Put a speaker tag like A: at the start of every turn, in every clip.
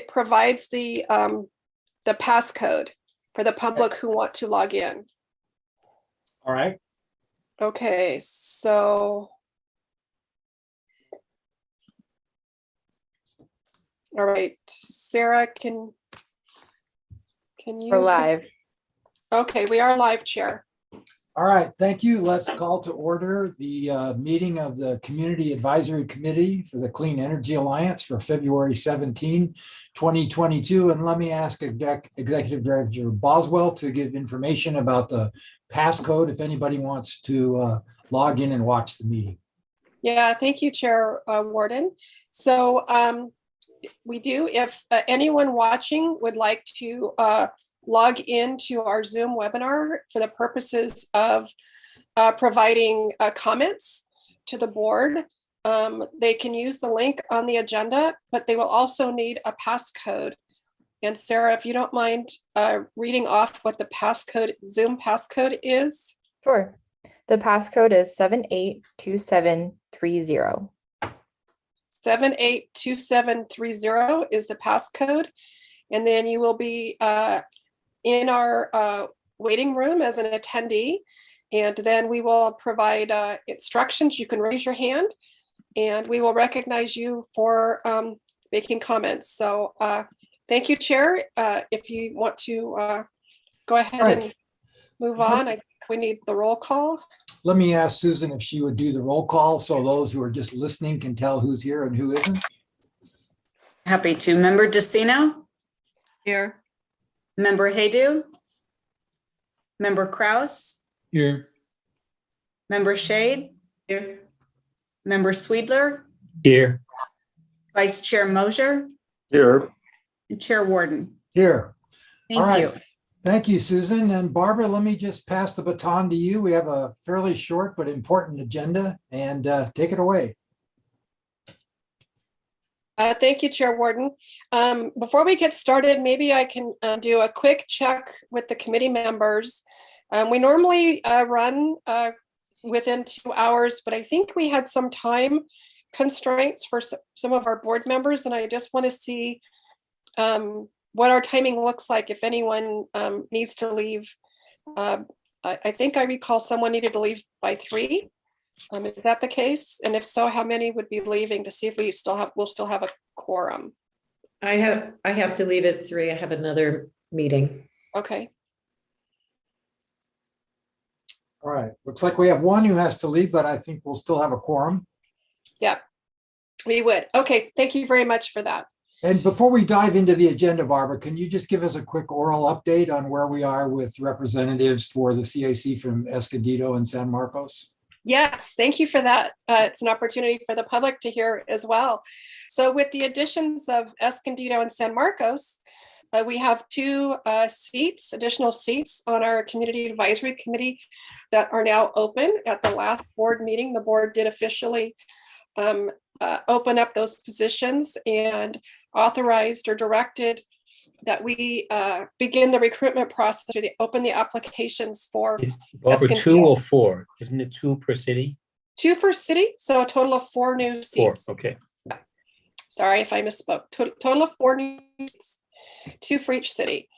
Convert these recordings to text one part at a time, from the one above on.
A: provides the passcode for the public who want to log in.
B: All right.
A: Okay, so. All right, Sarah, can you?
C: We're live.
A: Okay, we are live, Chair.
B: All right, thank you. Let's call to order the meeting of the Community Advisory Committee for the Clean Energy Alliance for February 17, 2022. And let me ask Executive Director Boswell to give information about the passcode if anybody wants to log in and watch the meeting.
A: Yeah, thank you, Chair Warden. So we do, if anyone watching would like to log into our Zoom webinar for the purposes of providing comments to the board, they can use the link on the agenda, but they will also need a passcode. And Sarah, if you don't mind reading off what the passcode, Zoom passcode is.
C: Sure. The passcode is 782730.
A: 782730 is the passcode. And then you will be in our waiting room as an attendee. And then we will provide instructions. You can raise your hand and we will recognize you for making comments. So thank you, Chair. If you want to go ahead and move on, I think we need the roll call.
B: Let me ask Susan if she would do the roll call so those who are just listening can tell who's here and who isn't.
D: Happy to. Member Decino?
A: Here.
D: Member Haydu? Member Kraus?
E: Here.
D: Member Shade?
E: Here.
D: Member Sweedler?
E: Here.
D: Vice Chair Mosier?
E: Here.
D: And Chair Warden.
B: Here.
D: Thank
B: All right.
D: you.
B: Thank you, Susan. And Barbara, let me just pass the baton to you. We have a fairly short but important agenda, and take it away.
A: Thank you, Chair Warden. Before we get started, maybe I can do a quick check with the committee members. We normally run within 2 hours, but I think we had some time constraints for some of our board members, and I just want to see what our timing looks like if anyone needs to leave. I think I recall someone needed to leave by 3. Is that the case? And if so, how many would be leaving to see if we'll still have a quorum?
F: I have to leave at 3. I have another meeting.
A: Okay.
B: All right. Looks like we have one who has to leave, but I think we'll still have a quorum.
A: Yeah, we would. Okay. Thank you very much for that.
B: And before we dive into the agenda, Barbara, can you just give us a quick oral update on where we are with representatives for the CAC from Escondido and San Marcos?
A: Yes, thank you for that. It's an opportunity for the public to hear as well. So with the additions of Escondido and San Marcos, we have 2 additional seats on our Community Advisory Committee that are now open. At the last board meeting, the board did officially open up those positions and authorized or directed that we begin the recruitment process to open the applications for.
E: Barbara, 2 or 4? Isn't it 2 per city?
A: 2 for city, so a total of 4 new
E: 4,
A: seats.
E: okay.
A: Sorry if I misspoke. Total of 4 new seats, 2 for each city.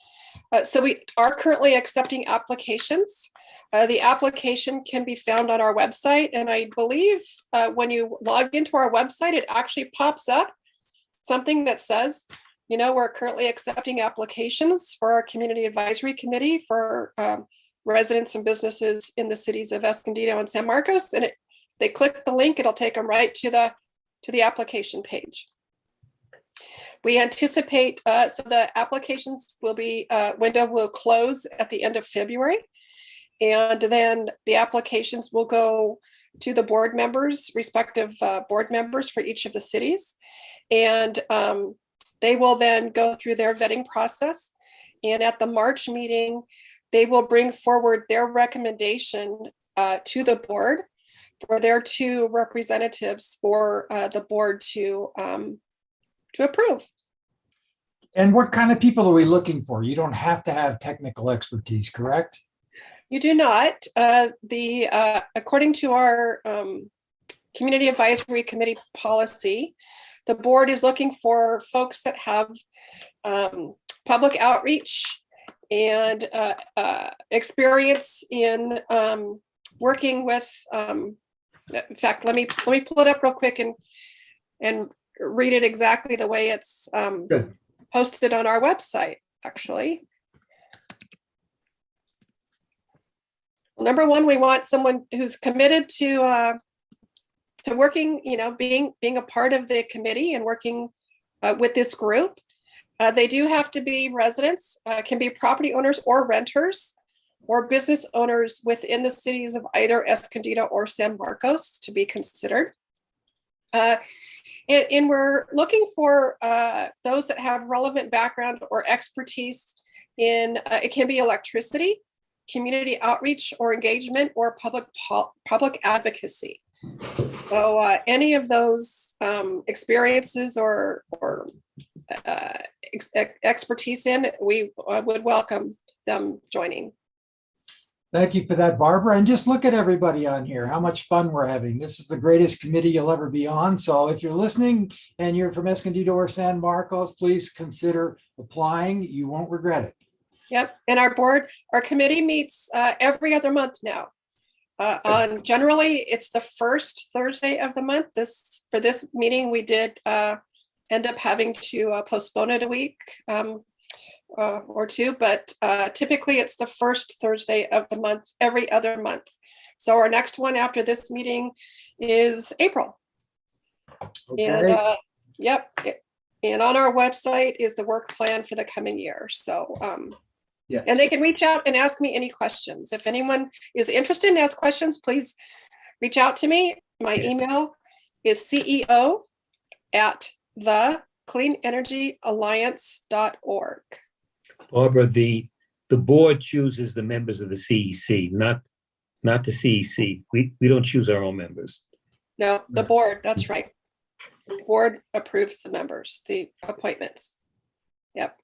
A: So we are currently accepting applications. The application can be found on our website, and I believe when you log into our website, it actually pops up something that says, you know, we're currently accepting applications for our Community Advisory Committee for residents and businesses in the cities of Escondido and San Marcos. And they click the link, it'll take them right to the application page. We anticipate, so the applications will be, window will close at the end of February. And then the applications will go to the board members, respective board members for each of the cities. And they will then go through their vetting process. And at the March meeting, they will bring forward their recommendation to the board for their 2 representatives for the board to approve.
B: And what kind of people are we looking for? You don't have to have technical expertise, correct?
A: You do not. According to our Community Advisory Committee policy, the board is looking for folks that have public outreach and experience in working with, in fact, let me pull it up real quick and read it exactly the way it's
B: Good.
A: posted on our website, actually. Well, number one, we want someone who's committed to working, being a part of the committee and working with this group. They do have to be residents, can be property owners or renters, or business owners within the cities of either Escondido or San Marcos to be considered. And we're looking for those that have relevant background or expertise in, it can be electricity, community outreach or engagement, or public advocacy. So any of those experiences or expertise in, we would welcome them joining.
B: Thank you for that, Barbara. And just look at everybody on here, how much fun we're having. This is the greatest committee you'll ever be on. So if you're listening and you're from Escondido or San Marcos, please consider applying. You won't regret it.
A: Yep. And our committee meets every other month now. Generally, it's the first Thursday of the month. For this meeting, we did end up having to postpone it a week or two, but typically it's the first Thursday of the month, every other month. So our next one after this meeting is April.
B: Okay.
A: And yep. And on our website is the work plan for the coming year. So
B: Yes.
A: and they can reach out and ask me any questions. If anyone is interested in ask questions, please reach out to me. My email is ceo@thecleanenergyalliance.org.
E: Barbara, the board chooses the members of the CEC, not the CEC. We don't choose our own members.
A: No, the board, that's right. The board approves the members, the appointments. Yep.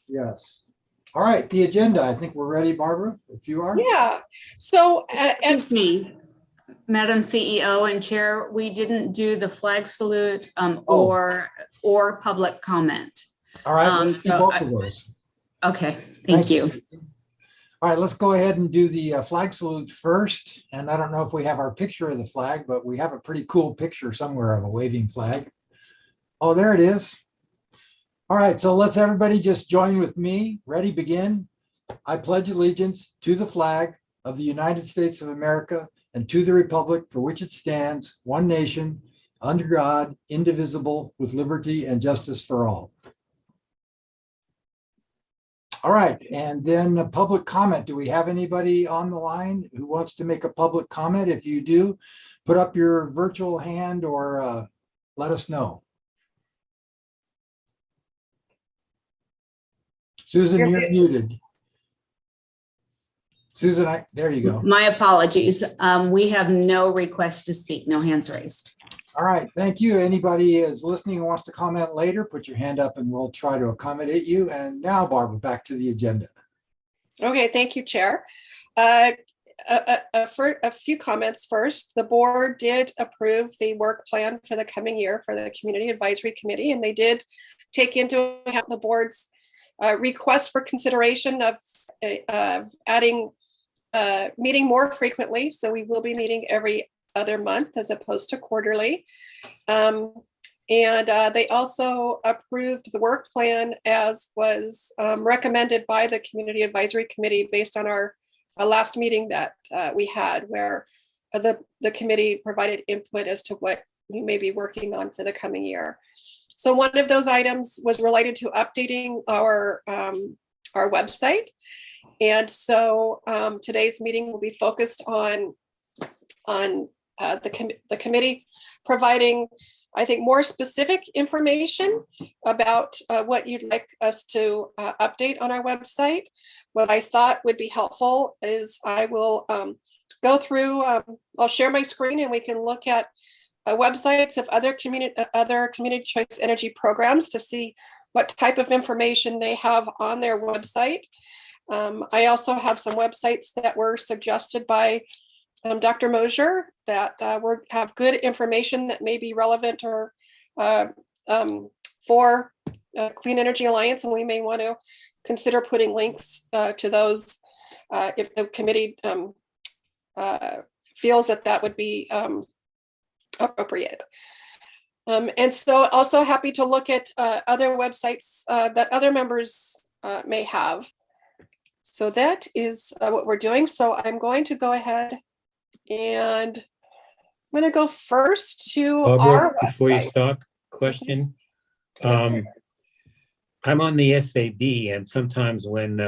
B: Yes. All right, the agenda. I think we're ready, Barbara, if you are.
A: Yeah. So
D: Excuse me, Madam CEO and Chair, we didn't do the flag salute or public comment.
B: All right, let's do
D: so
B: both of those.
D: Okay, thank you.
B: All right, let's go ahead and do the flag salute first. And I don't know if we have our picture of the flag, but we have a pretty cool picture somewhere of a waving flag. Oh, there it is. All right, so let's everybody just join with me. Ready, begin. I pledge allegiance to the flag of the United States of America and to the republic for which it stands, one nation, under God, indivisible, with liberty and justice for all. All right, and then a public comment. Do we have anybody on the line who wants to make a public comment? If you do, put up your virtual hand or let us know. Susan, you're muted. Susan, there you go.
D: My apologies. We have no request to speak, no hands raised.
B: All right, thank you. Anybody is listening and wants to comment later, put your hand up and we'll try to accommodate you. And now, Barbara, back to the agenda.
A: Okay, thank you, Chair. For a few comments first, the board did approve the work plan for the coming year for the Community Advisory Committee, and they did take into account the board's request for consideration of adding meeting more frequently. So we will be meeting every other month as opposed to quarterly. And they also approved the work plan as was recommended by the Community Advisory Committee based on our last meeting that we had, where the committee provided input as to what you may be working on for the coming year. So one of those items was related to updating our website. And so today's meeting will be focused on the committee providing, I think, more specific information about what you'd like us to update on our website. What I thought would be helpful is I will go through, I'll share my screen and we can look at websites of other community choice energy programs to see what type of information they have on their website. I also have some websites that were suggested by Dr. Mosier, that we have good information that may be relevant or for Clean Energy Alliance, and we may want to consider putting links to those if the committee feels that that would be appropriate. And so also happy to look at other websites that other members may have. So that is what we're doing. So I'm going to go ahead and I'm going to go first to our
E: Barbara, before you
A: website.
E: start, question.
A: Yes, sir.
E: I'm on the SAB, and sometimes when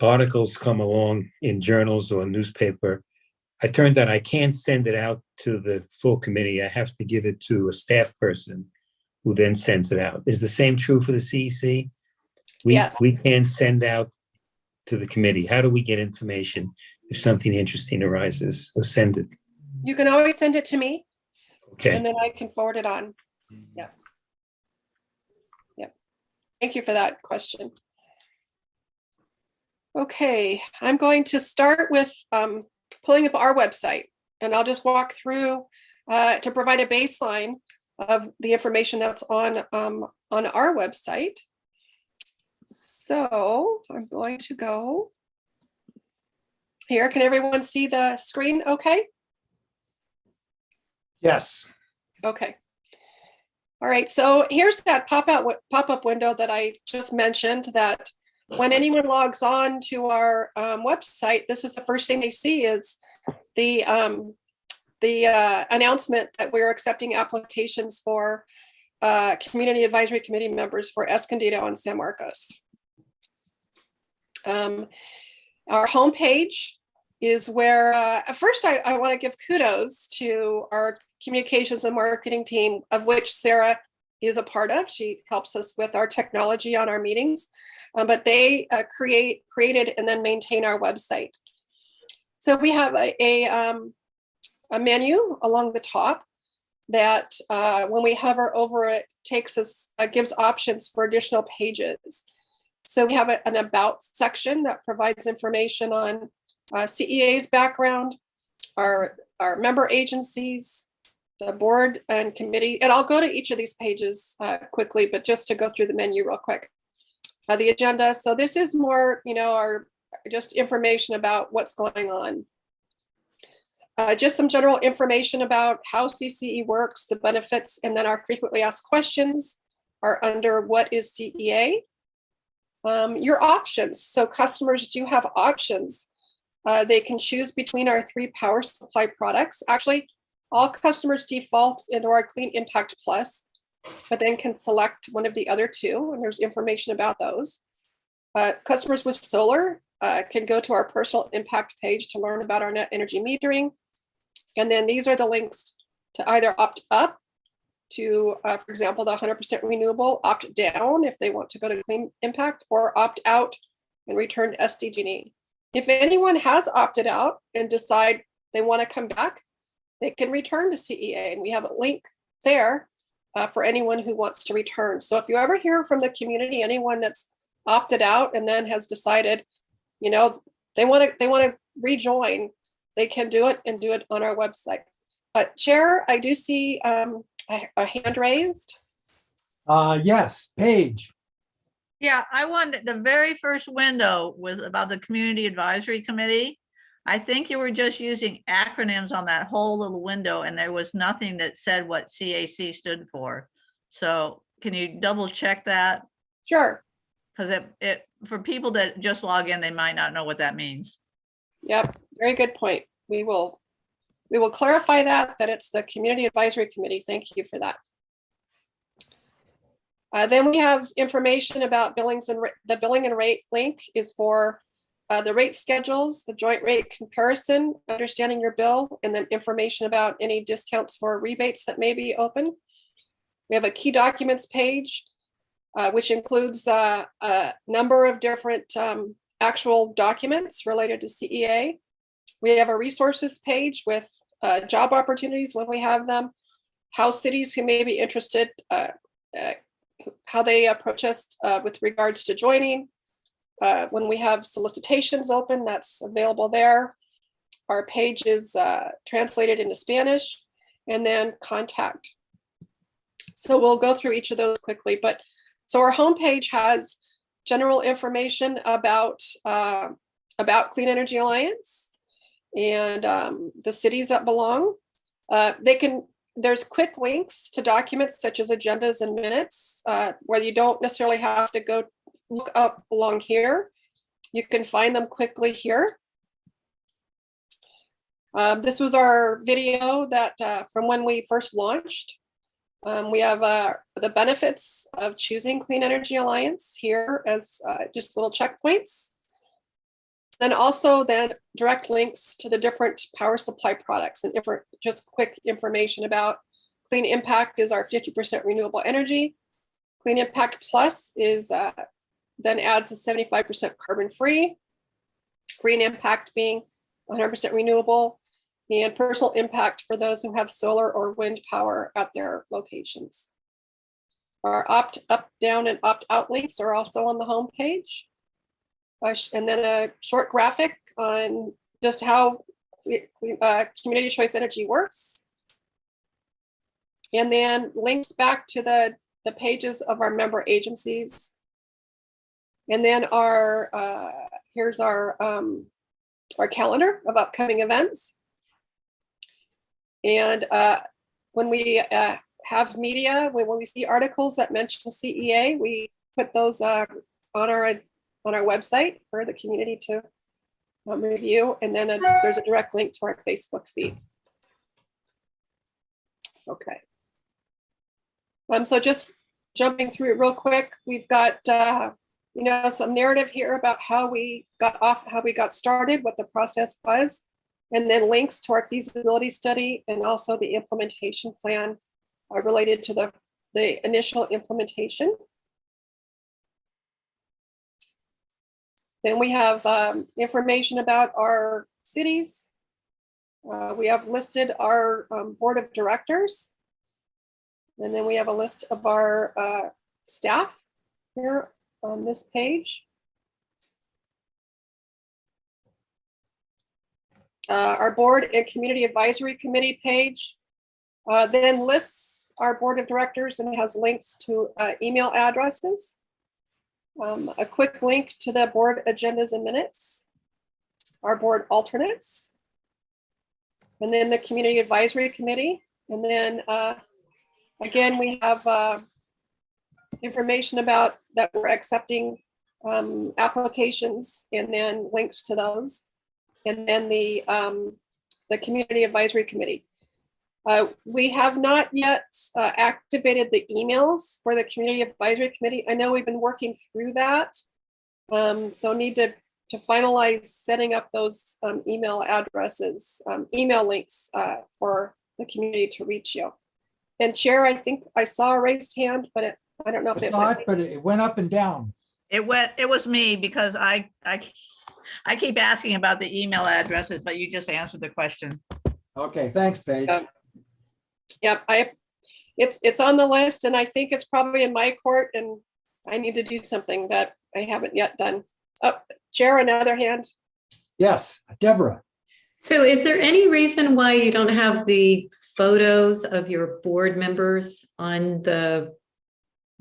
E: articles come along in journals or newspaper, I turned out I can't send it out to the full committee. I have to give it to a staff person who then sends it out. Is the same true for the CEC?
A: Yes.
E: We can send out to the committee. How do we get information if something interesting arises, or send it?
A: You can always send it to me,
E: Okay.
A: and then I can forward it on. Yeah. Yep. Thank you for that question. Okay, I'm going to start with pulling up our website, and I'll just walk through to provide a baseline of the information that's on our website. So I'm going to go here. Can everyone see the screen okay?
B: Yes.
A: Okay. All right, so here's that pop-up window that I just mentioned, that when anyone logs on to our website, this is the first thing they see is the announcement that we're accepting applications for Community Advisory Committee members for Escondido and San Marcos. Our homepage is where, first I want to give kudos to our communications and marketing team, of which Sarah is a part of. She helps us with our technology on our meetings, but they created and then maintain our website. So we have a menu along the top that when we hover over it, takes us, gives options for additional pages. So we have an about section that provides information on CEA's background, our member agencies, the board and committee, and I'll go to each of these pages quickly, but just to go through the menu real quick. The agenda. So this is more, our just information about what's going on. Just some general information about how CCE works, the benefits, and then our frequently asked questions are under what is CEA. Your options. So customers do have options. They can choose between our 3 power supply products. Actually, all customers default into our Clean Impact Plus, but then can select one of the other 2, and there's information about those. Customers with solar can go to our personal impact page to learn about our net energy metering. And then these are the links to either opt up to, for example, the 100% renewable, opt down if they want to go to Clean Impact, or opt out and return to SDG&E. If anyone has opted out and decide they want to come back, they can return to CEA, and we have a link there for anyone who wants to return. So if you ever hear from the community, anyone that's opted out and then has decided, they want to rejoin, they can do it and do it on our website. Chair, I do see a hand raised.
B: Yes, Paige.
G: Yeah, I wanted, the very first window was about the Community Advisory Committee. I think you were just using acronyms on that whole little window, and there was nothing that said what CAC stood for. So can you double check that?
A: Sure.
G: Because it for people that just log in, they might not know what that means.
A: Yep, very good point. We will clarify that it's the Community Advisory Committee. Thank you for that. Then we have information about billings, and the billing and rate link is for the rate schedules, the joint rate comparison, understanding your bill, and then information about any discounts or rebates that may be open. We have a key documents page, which includes a number of different actual documents related to CEA. We have a resources page with job opportunities when we have them, how cities who may be interested, how they approach us with regards to joining. When we have solicitations open, that's available there. our page is translated into Spanish, and then contact. So we'll go through each of those quickly. But so our homepage has general information about Clean Energy Alliance and the cities that belong. There's quick links to documents such as agendas and minutes, where you don't necessarily have to go look up along here. You can find them quickly here. This was our video that from when we first launched. We have the benefits of choosing Clean Energy Alliance here as just little checkpoints. And also then direct links to the different power supply products and just quick information about Clean Impact is our 50% renewable energy. Clean Impact Plus is then adds a 75% carbon free. Green Impact being 100% renewable, and personal impact for those who have solar or wind power at their locations. Our opt up, down, and opt out links are also on the home page. And then a short graphic on just how community choice energy works. And then links back to the pages of our member agencies. And then here's our calendar of upcoming events. And when we have media, when we see articles that mention CEA, we put those on our website for the community to review. And then there's a direct link to our Facebook feed. Okay. So just jumping through it real quick, we've got some narrative here about how we got started, what the process was, and then links to our feasibility study and also the implementation plan related to the initial implementation. Then we have information about our cities. We have listed our board of directors. And then we have a list of our staff here on this page. Our board and community advisory committee page then lists our board of directors and has links to email addresses. A quick link to the board agendas and minutes, our board alternates, and then the community advisory committee. And then again, we have information about that we're accepting applications and then links to those. And then the community advisory committee. We have not yet activated the emails for the community advisory committee. I know we've been working through that. So need to finalize setting up those email addresses, email links for the community to reach you. And Chair, I think I saw a raised hand, but I don't know if it went.
B: But it went up and down.
G: It was me because I keep asking about the email addresses, but you just answered the question.
B: Okay, thanks, Paige.
A: Yep, it's on the list, and I think it's probably in my court, and I need to do something that I haven't yet done. Chair, another hand.
B: Yes, Deborah.
F: So is there any reason why you don't have the photos of your board members on the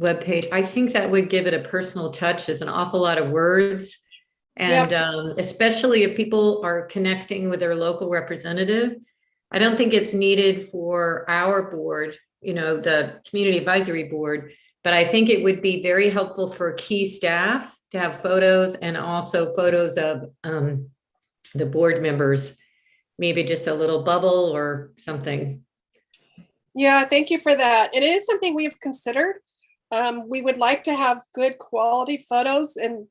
F: webpage? I think that would give it a personal touch. There's an awful lot of words. And especially if people are connecting with their local representative, I don't think it's needed for our board, the community advisory board, but I think it would be very helpful for key staff to have photos and also photos of the board members, maybe just a little bubble or something.
A: Yeah, thank you for that. And it is something we have considered. We would like to have good quality photos, and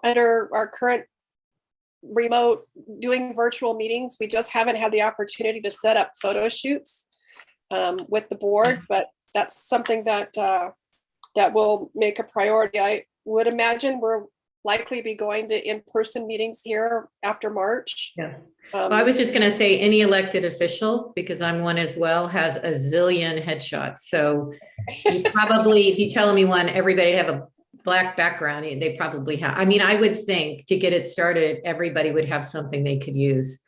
A: under our current remote doing virtual meetings, we just haven't had the opportunity to set up photo shoots with the board, but that's something that will make a priority. I would imagine we're likely be going to in-person meetings here after March.
F: Yeah. Well, I was just going to say any elected official, because I'm one as well, has a zillion headshots. So you probably, if you tell me one, everybody have a black background, they probably have. I mean, I would think to get it started, everybody would have something they could use.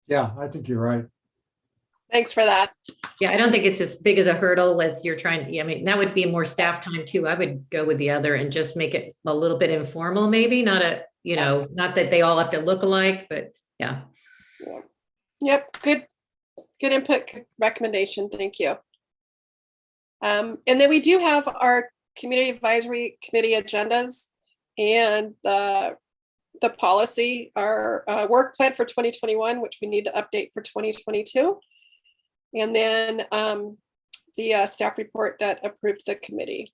B: Yeah, I think you're right.
A: Thanks for that.
F: Yeah, I don't think it's as big as a hurdle as you're trying. I mean, that would be more staff time too. I would go with the other and just make it a little bit informal, maybe not a, not that they all have to look alike, but yeah.
A: Yep, good input, good recommendation. Thank you. And then we do have our community advisory committee agendas and the policy, our work plan for 2021, which we need to update for 2022. And then the staff report that approved the committee.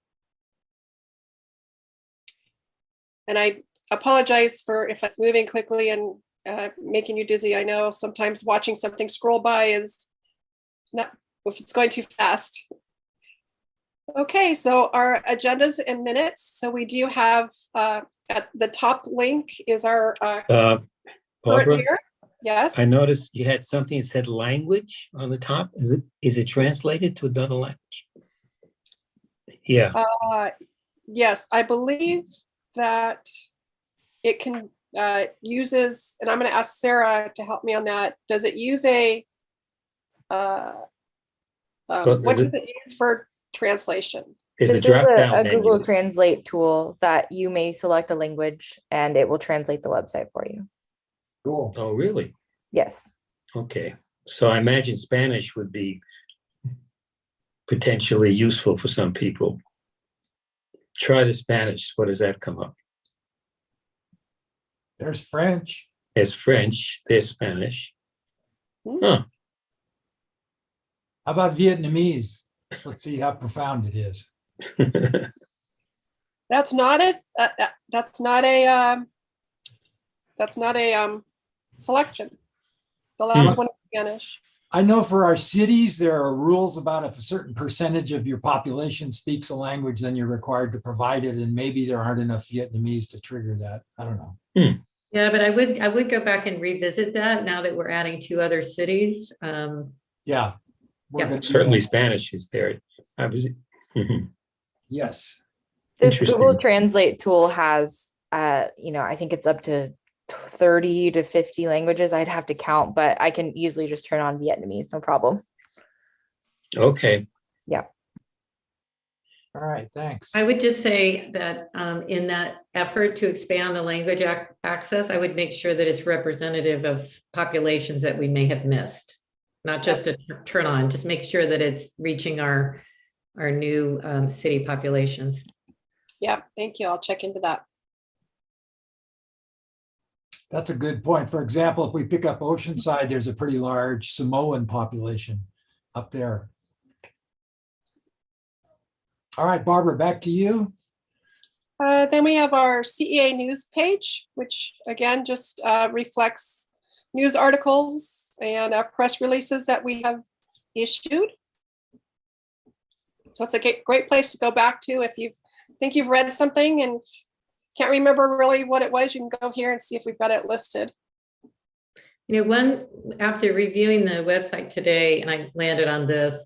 A: And I apologize for if it's moving quickly and making you dizzy. I know sometimes watching something scroll by is not, if it's going too fast. Okay, so our agendas and minutes. So we do have at the top link is our current
E: Barbara,
A: year. Yes.
E: I noticed you had something that said language on the top. Is it translated to another language? Yeah.
A: Yes, I believe that it can uses, and I'm going to ask Sarah to help me on that. Does it use a what does it use for translation?
E: There's a
C: This is
E: drop down
C: a
E: menu.
C: Google Translate tool that you may select a language and it will translate the website for you.
B: Cool.
E: Oh, really?
C: Yes.
E: Okay. So I imagine Spanish would be potentially useful for some people. Try the Spanish. What does that come up?
B: There's French.
E: There's French, there's Spanish. Huh.
B: How about Vietnamese? Let's see how profound it is.
A: That's not it. That's not a selection. The last one is Spanish.
B: I know for our cities, there are rules about if a certain percentage of your population speaks a language, then you're required to provide it. And maybe there aren't enough Vietnamese to trigger that. I don't know.
F: Yeah, but I would go back and revisit that now that we're adding 2 other cities.
B: Yeah. We're gonna do
E: Certainly
B: that.
E: Spanish is there.
B: Yes.
C: This Google
E: Interesting.
C: Translate tool has, I think it's up to 30 to 50 languages. I'd have to count, but I can easily just turn on Vietnamese, no problem.
E: Okay.
C: Yeah.
B: All right. Thanks.
F: I would just say that in that effort to expand the language access, I would make sure that it's representative of populations that we may have missed, not just a turn on, just make sure that it's reaching our new city populations.
A: Yeah, thank you. I'll check into that.
B: That's a good point. For example, if we pick up Oceanside, there's a pretty large Samoan population up there. All right, Barbara, back to you.
A: Then we have our CEA news page, which again just reflects news articles and press releases that we have issued. So it's a great place to go back to if you think you've read something and can't remember really what it was. You can go here and see if we've got it listed.
F: After reviewing the website today, and I landed on this,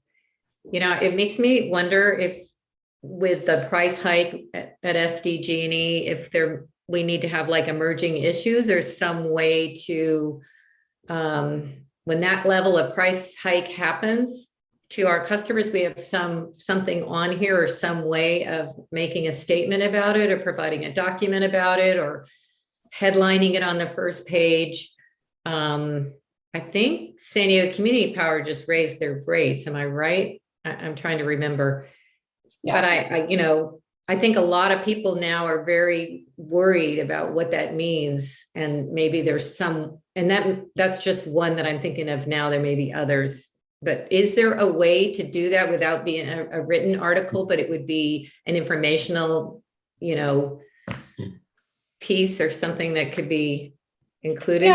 F: it makes me wonder if with the price hike at SDG&E, if we need to have like emerging issues or some way to, when that level of price hike happens to our customers, we have something on here or some way of making a statement about it or providing a document about it or headlining it on the first page. I think San Diego Community Power just raised their rates. Am I right? I'm trying to remember. Yeah. But I think a lot of people now are very worried about what that means. And maybe there's that's just one that I'm thinking of now. There may be others, but is there a way to do that without being a written article, but it would be an informational, piece or something that could be included?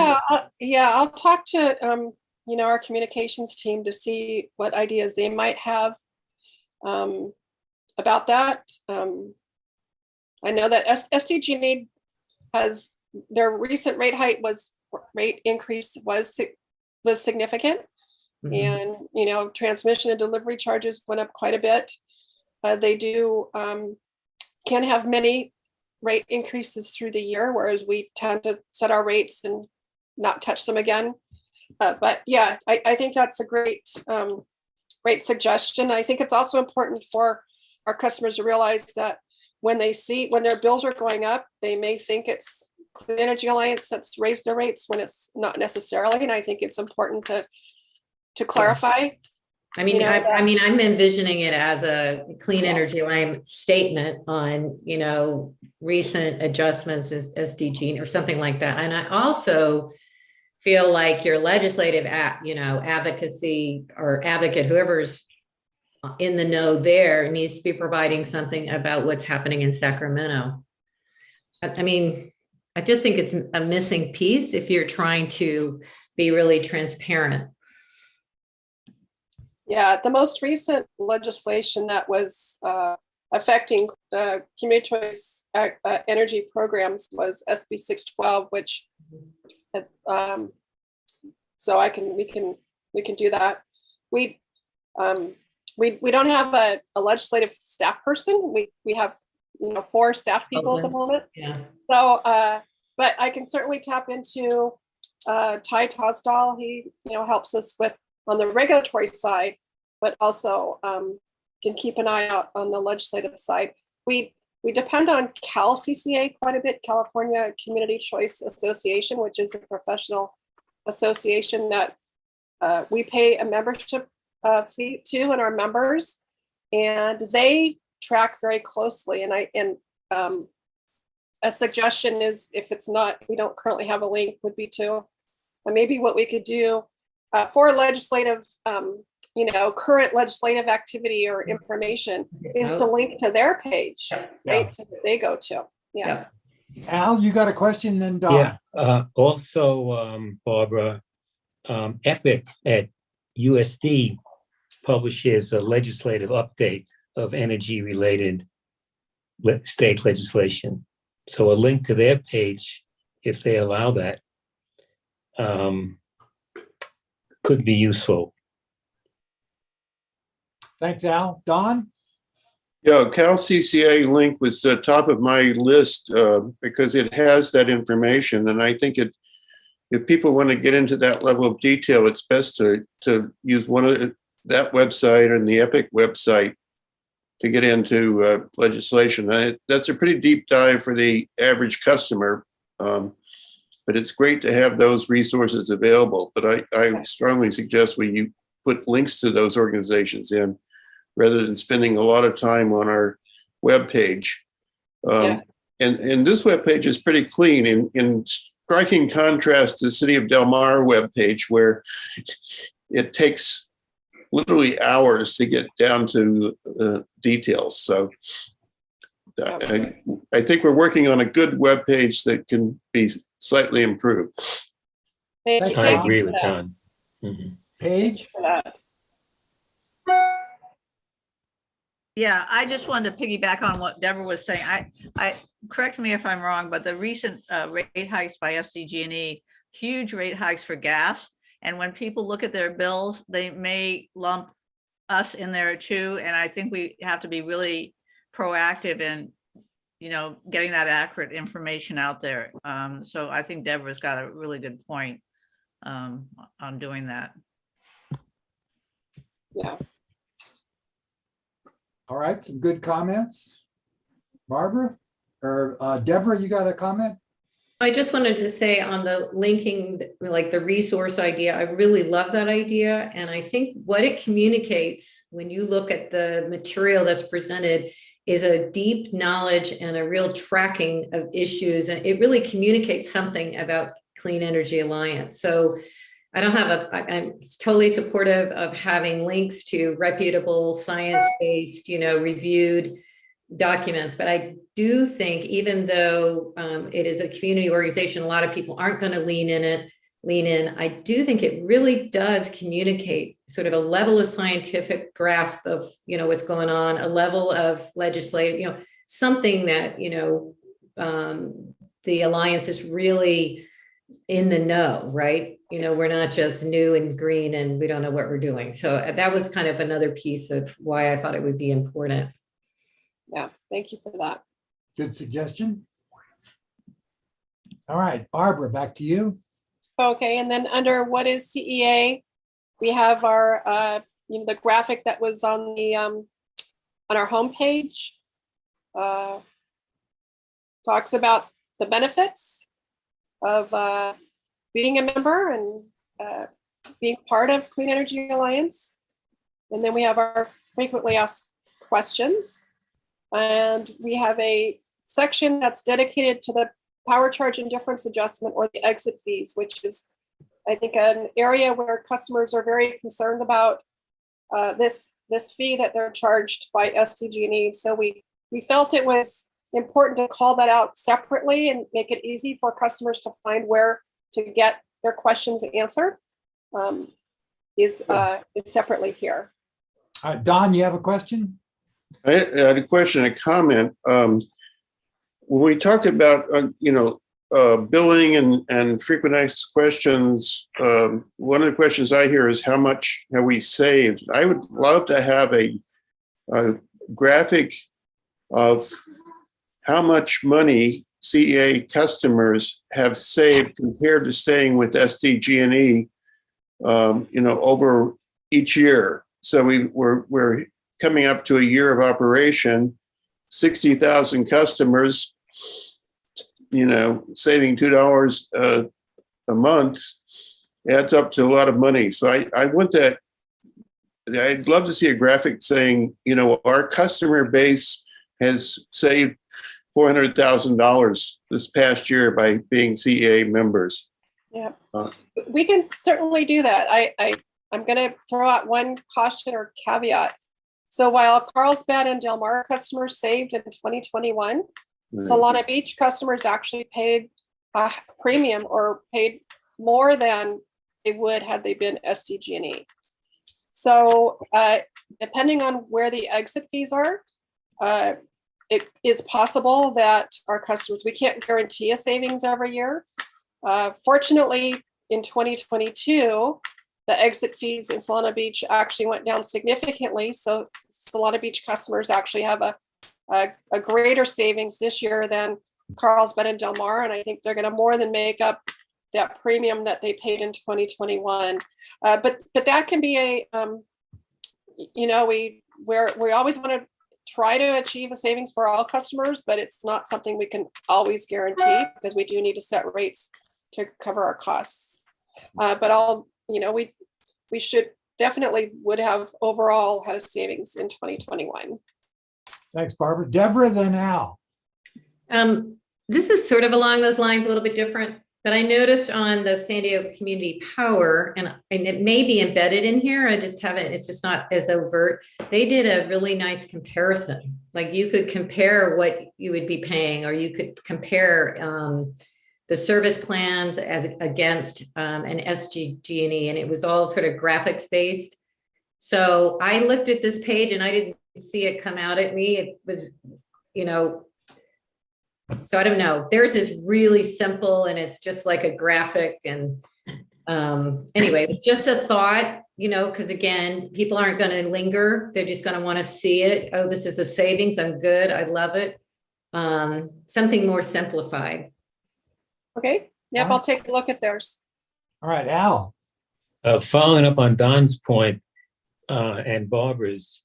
A: Yeah, I'll talk to, our communications team to see what ideas they might have about that. I know that SDG&E has their recent rate increase was significant. Mm-hmm. And, transmission and delivery charges went up quite a bit. They can have many rate increases through the year, whereas we tend to set our rates and not touch them again But yeah, I think that's a great, great suggestion. I think it's also important for our customers to realize that when their bills are going up, they may think it's Clean Energy Alliance that's raised their rates when it's not necessarily. And I think it's important to clarify.
F: I mean,
A: You know,
F: I'm envisioning it as a Clean Energy Alliance statement on, recent adjustments as SDG or something like that. And I also feel like your legislative advocacy or advocate, whoever's in the know there, needs to be providing something about what's happening in Sacramento. I mean, I just think it's a missing piece if you're trying to be really transparent.
A: Yeah, the most recent legislation that was affecting community choice energy programs was SB 612, which has, so we can do that. We don't have a legislative staff person. We have 4 staff people at the moment.
F: Yeah.
A: So, but I can certainly tap into Ty Tosdahl. He helps us with on the regulatory side, but also can keep an eye out on the legislative side. We depend on CCA quite a bit, California Community Choice Association, which is a professional association that we pay a membership fee to and our members, and they track very closely. And a suggestion is, if we don't currently have a link, would be to maybe what we could do for legislative, current legislative activity or information is to link to their page, right? So that they go to. Yeah.
B: Al, you got a question, then Don.
E: Yeah. Also, Barbara, EPIC at USD publishes a legislative update of energy-related state legislation. So a link to their page, if they allow that, could be useful.
B: Thanks, Al. Don?
H: Yeah, Cal CCA link was the top of my list because it has that information. And I think if people want to get into that level of detail, it's best to use that website and the EPIC website to get into legislation. That's a pretty deep dive for the average customer, but it's great to have those resources available. But I strongly suggest you put links to those organizations in, rather than spending a lot of time on our webpage. And this webpage is pretty clean, in striking contrast to the City of Del Mar webpage, where it takes literally hours to get down to details. So I think we're working on a good webpage that can be slightly improved.
A: Thank you.
E: I agree with Don. Mm-hmm.
B: Paige?
G: Yeah, I just wanted to piggyback on what Deborah was saying. I correct me if I'm wrong, but the recent rate hikes by SDG&E, huge rate hikes for gas. And when people look at their bills, they may lump us in there too. And I think we have to be really proactive in, getting that accurate information out there. So I think Deborah's got a really good point on doing that.
A: Yeah.
B: All right, some good comments. Barbara or Deborah, you got a comment?
F: I just wanted to say on the linking, like the resource idea, I really love that idea. And I think what it communicates when you look at the material that's presented is a deep knowledge and a real tracking of issues. And it really communicates something about Clean Energy Alliance. So I'm totally supportive of having links to reputable, science-based, reviewed documents. But I do think, even though it is a community organization, a lot of people aren't going to lean in. I do think it really does communicate sort of a level of scientific grasp of, what's going on, a level of legislative, something that, the Alliance is really in the know, right? We're not just new and green and we don't know what we're doing. So that was kind of another piece of why I thought it would be important.
A: Yeah, thank you for that.
B: Good suggestion. All right, Barbara, back to you.
A: Okay, and then under what is CEA, we have our, the graphic that was on the, on our homepage. Talks about the benefits of being a member and being part of Clean Energy Alliance. And then we have our frequently asked questions. And we have a section that's dedicated to the power charge indifference adjustment or the exit fees, which is, I think, an area where customers are very concerned about this fee that they're charged by SDG&E. So we felt it was important to call that out separately and make it easy for customers to find where to get their questions answered. Is separately here.
B: Don, you have a question?
H: I had a question, a comment. When we talk about, billing and frequent asked questions, one of the questions I hear is how much have we saved? I would love to have a graphic of how much money CEA customers have saved compared to staying with SDG&E, over each year. So we're coming up to a year of operation, 60,000 customers, saving $2 a month adds up to a lot of money. So I want that. I'd love to see a graphic saying, our customer base has saved $400,000 this past year by being CEA members.
A: Yeah, we can certainly do that. I'm going to throw out one caution or caveat. So while Carlsbad and Del Mar customers saved in 2021, Solana Beach customers actually paid a premium or paid more than they would had they been SDG&E. So depending on where the exit fees are, it is possible that our customers, we can't guarantee a savings every year. Fortunately, in 2022, the exit fees in Solana Beach actually went down significantly. So Solana Beach customers actually have a greater savings this year than Carlsbad and Del Mar. And I think they're going to more than make up that premium that they paid in 2021. But that can be we always want to try to achieve a savings for all customers, but it's not something we can always guarantee because we do need to set rates to cover our costs. But we should definitely would have overall had a savings in 2021.
B: Thanks, Barbara. Deborah, then Al.
F: This is sort of along those lines, a little bit different, but I noticed on the San Diego Community Power, and it may be embedded in here, I just haven't, it's just not as overt. They did a really nice comparison. Like you could compare what you would be paying, or you could compare the service plans as against an SDG&E, and it was all sort of graphics based. So I looked at this page and I didn't see it come out at me. It was, so I don't know. Theirs is really simple and it's just like a graphic. And anyway, it's just a thought, because again, people aren't going to linger. They're just going to want to see it. Oh, this is a savings. I'm good. I love it. Something more simplified.
A: Okay. Yep. I'll take a look at theirs.
B: All right, Al.
E: Following up on Don's point and Barbara's,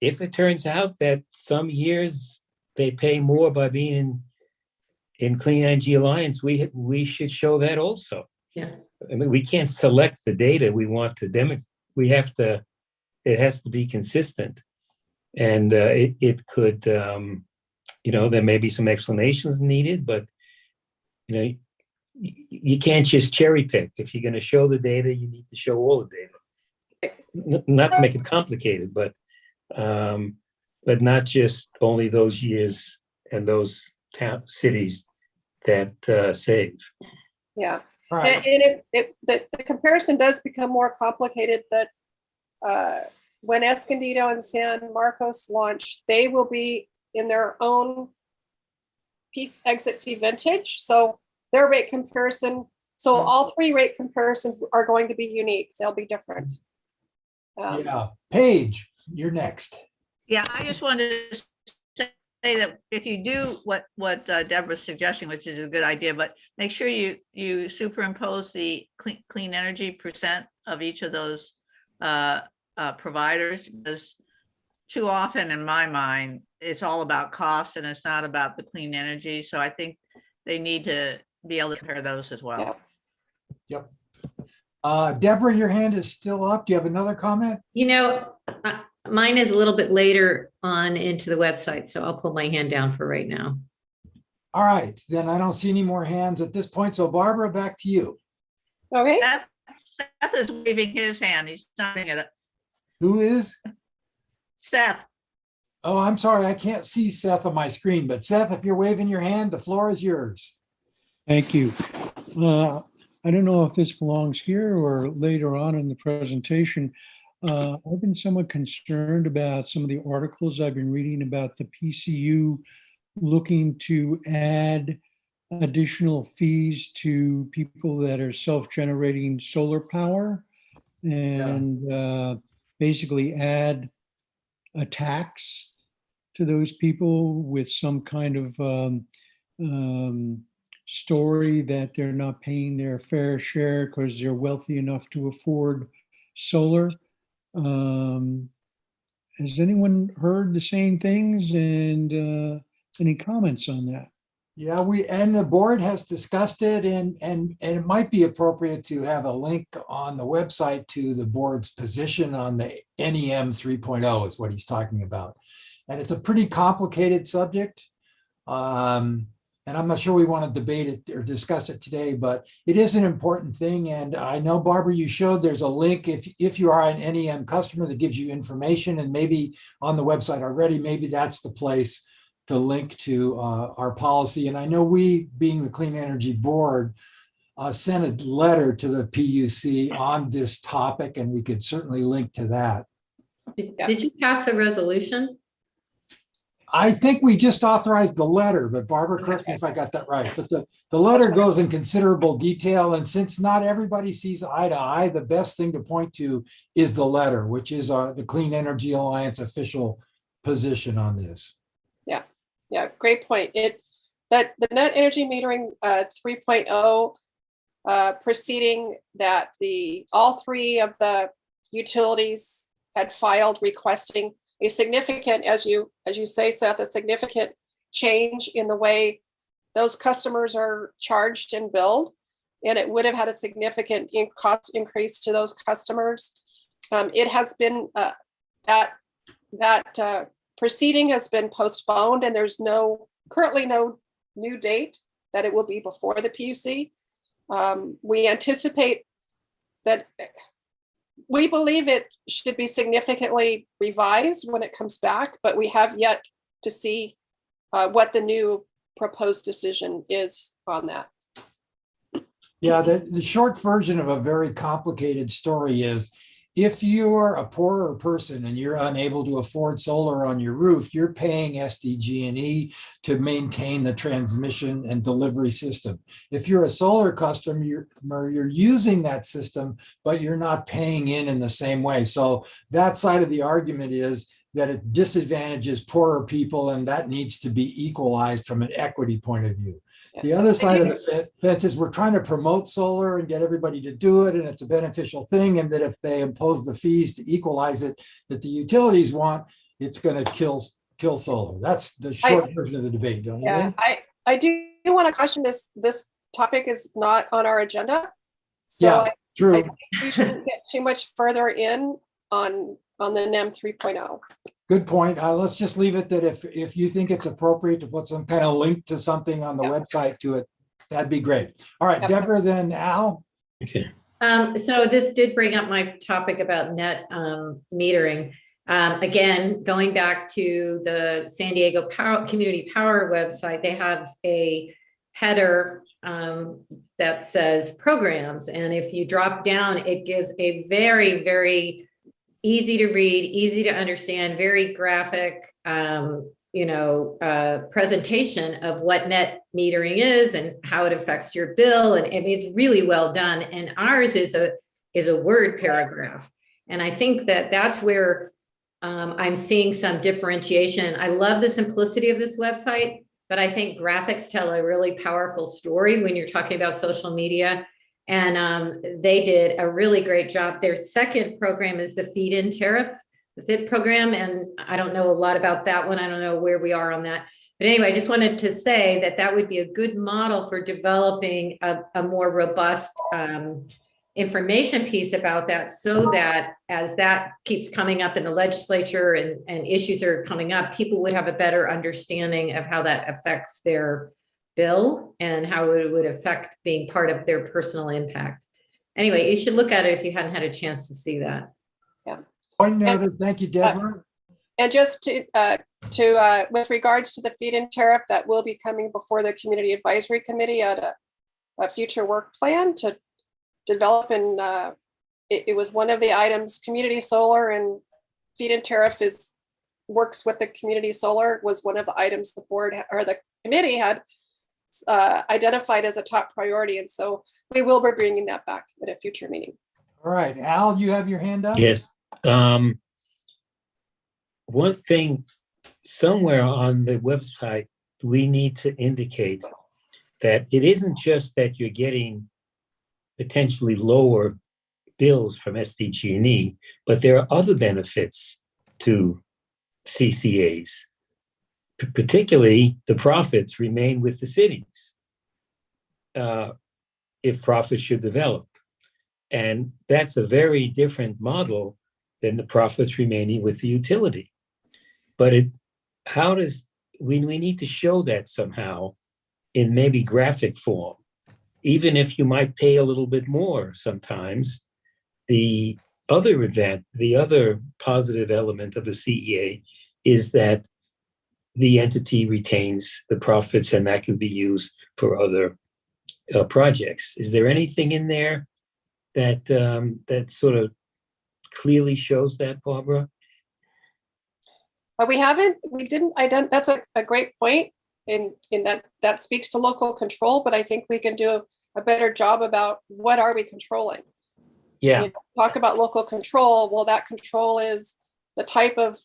E: if it turns out that some years they pay more by being in Clean Energy Alliance, we should show that also.
F: Yeah.
E: I mean, we can't select the data we want to demonstrate. It has to be consistent. And it could, there may be some explanations needed, but, you can't just cherry pick. If you're going to show the data, you need to show all the data. Not to make it complicated, but not just only those years and those cities that save.
A: Yeah.
B: Right.
A: And the comparison does become more complicated that when Escondido and San Marcos launch, they will be in their own exit fee vintage. So their rate comparison, so all three rate comparisons are going to be unique. They'll be different.
B: Yeah. Paige, you're next.
G: Yeah, I just wanted to that if you do what Deborah's suggesting, which is a good idea, but make sure you superimpose the clean energy percent of each of those providers, because too often in my mind, it's all about cost and it's not about the clean energy. So I think they need to be able to compare those as well.
A: Yeah.
B: Yep. Deborah, your hand is still up. Do you have another comment?
F: You know, mine is a little bit later on into the website, so I'll pull my hand down for right now.
B: All right, then I don't see any more hands at this point. So Barbara, back to you.
A: Okay,
G: Seth is waving his hand. He's not doing it.
B: Who is?
G: Seth,
B: Oh, I'm sorry. I can't see Seth on my screen, but Seth, if you're waving your hand, the floor is yours.
I: Thank you. I don't know if this belongs here or later on in the presentation. I've been somewhat concerned about some of the articles I've been reading about the PCU looking to add additional fees to people that are self-generating solar power and basically add a tax to those people with some kind of story that they're not paying their fair share because they're wealthy enough to afford solar. Has anyone heard the same things, and any comments on that?
B: Yeah, and the board has discussed it, and it might be appropriate to have a link on the website to the board's position on the NEM 3.0 is what he's talking about. And it's a pretty complicated subject. And I'm not sure we want to debate it or discuss it today, but it is an important thing. And I know, Barbara, you showed there's a link if you are an NEM customer that gives you information, and maybe on the website already, maybe that's the place to link to our policy. And I know we, being the Clean Energy Board, sent a letter to the PUC on this topic, and we could certainly link to that.
F: Did you pass a resolution?
B: I think we just authorized the letter, but Barbara, correct me if I got that right. But the letter goes in considerable detail. And since not everybody sees eye to eye, the best thing to point to is the letter, which is the Clean Energy Alliance official position on this.
A: yeah, great point. That the net energy metering 3.0 proceeding that all three of the utilities had filed requesting a significant, as you say, Seth, a significant change in the way those customers are charged and billed. And it would have had a significant cost increase to those customers. It has been, that proceeding has been postponed, and there's currently no new date that it will be before the PUC. We anticipate that we believe it should be significantly revised when it comes back, but we have yet to see what the new proposed decision is on that.
B: Yeah, the short version of a very complicated story is, if you're a poorer person and you're unable to afford solar on your roof, you're paying SDG&E to maintain the transmission and delivery system. If you're a solar customer, you're using that system, but you're not paying in the same way. So that side of the argument is that it disadvantages poorer people, and that needs to be equalized from an equity point of view. The other side of the fence is we're trying to promote solar and get everybody to do it, and it's a beneficial thing, and that if they impose the fees to equalize it that the utilities want, it's going to kill solar. That's the short version of the debate, don't you think?
A: I do want to caution this topic is not on our agenda. So
B: Yeah, true.
A: I think we shouldn't get too much further in on the NEM 3.0.
B: Good point. Let's just leave it that if you think it's appropriate to put some kind of link to something on the website to it, that'd be great. All right, Deborah, then Al.
E: Okay.
F: So this did bring up my topic about net metering. Again, going back to the San Diego Community Power website, they have a header that says programs. And if you drop down, it gives a very, very easy to read, easy to understand, very graphic, presentation of what net metering is and how it affects your bill. And it's really well done. And ours is a word paragraph. And I think that that's where I'm seeing some differentiation. I love the simplicity of this website, but I think graphics tell a really powerful story when you're talking about social media. And they did a really great job. Their second program is the feed-in tariff, the FIT program. And I don't know a lot about that one. I don't know where we are on that. But anyway, I just wanted to say that that would be a good model for developing a more robust information piece about that, so that as that keeps coming up in the legislature and issues are coming up, people would have a better understanding of how that affects their bill and how it would affect being part of their personal impact. Anyway, you should look at it if you hadn't had a chance to see that.
B: Point noted. Thank you, Deborah.
A: And just to with regards to the feed-in tariff, that will be coming before the Community Advisory Committee at a future work plan to develop. And it was one of the items, community solar and feed-in tariff works with the community solar, was one of the items the board or the committee had identified as a top priority. And so we will be bringing that back at a future meeting.
B: All right, Al, you have your hand up?
E: Yes. One thing, somewhere on the website, we need to indicate that it isn't just that you're getting potentially lower bills from SDG&E, but there are other benefits to CCAs. Particularly, the profits remain with the cities if profits should develop. And that's a very different model than the profits remaining with the utility. But we need to show that somehow in maybe graphic form. Even if you might pay a little bit more sometimes, the other positive element of a CEA is that the entity retains the profits and that can be used for other projects. Is there anything in there that sort of clearly shows that, Barbara?
A: We didn't identify, that's a great point in that speaks to local control, but I think we can do a better job about what are we controlling?
E: Yeah.
A: You know, talk about local control. Well, that control is the type of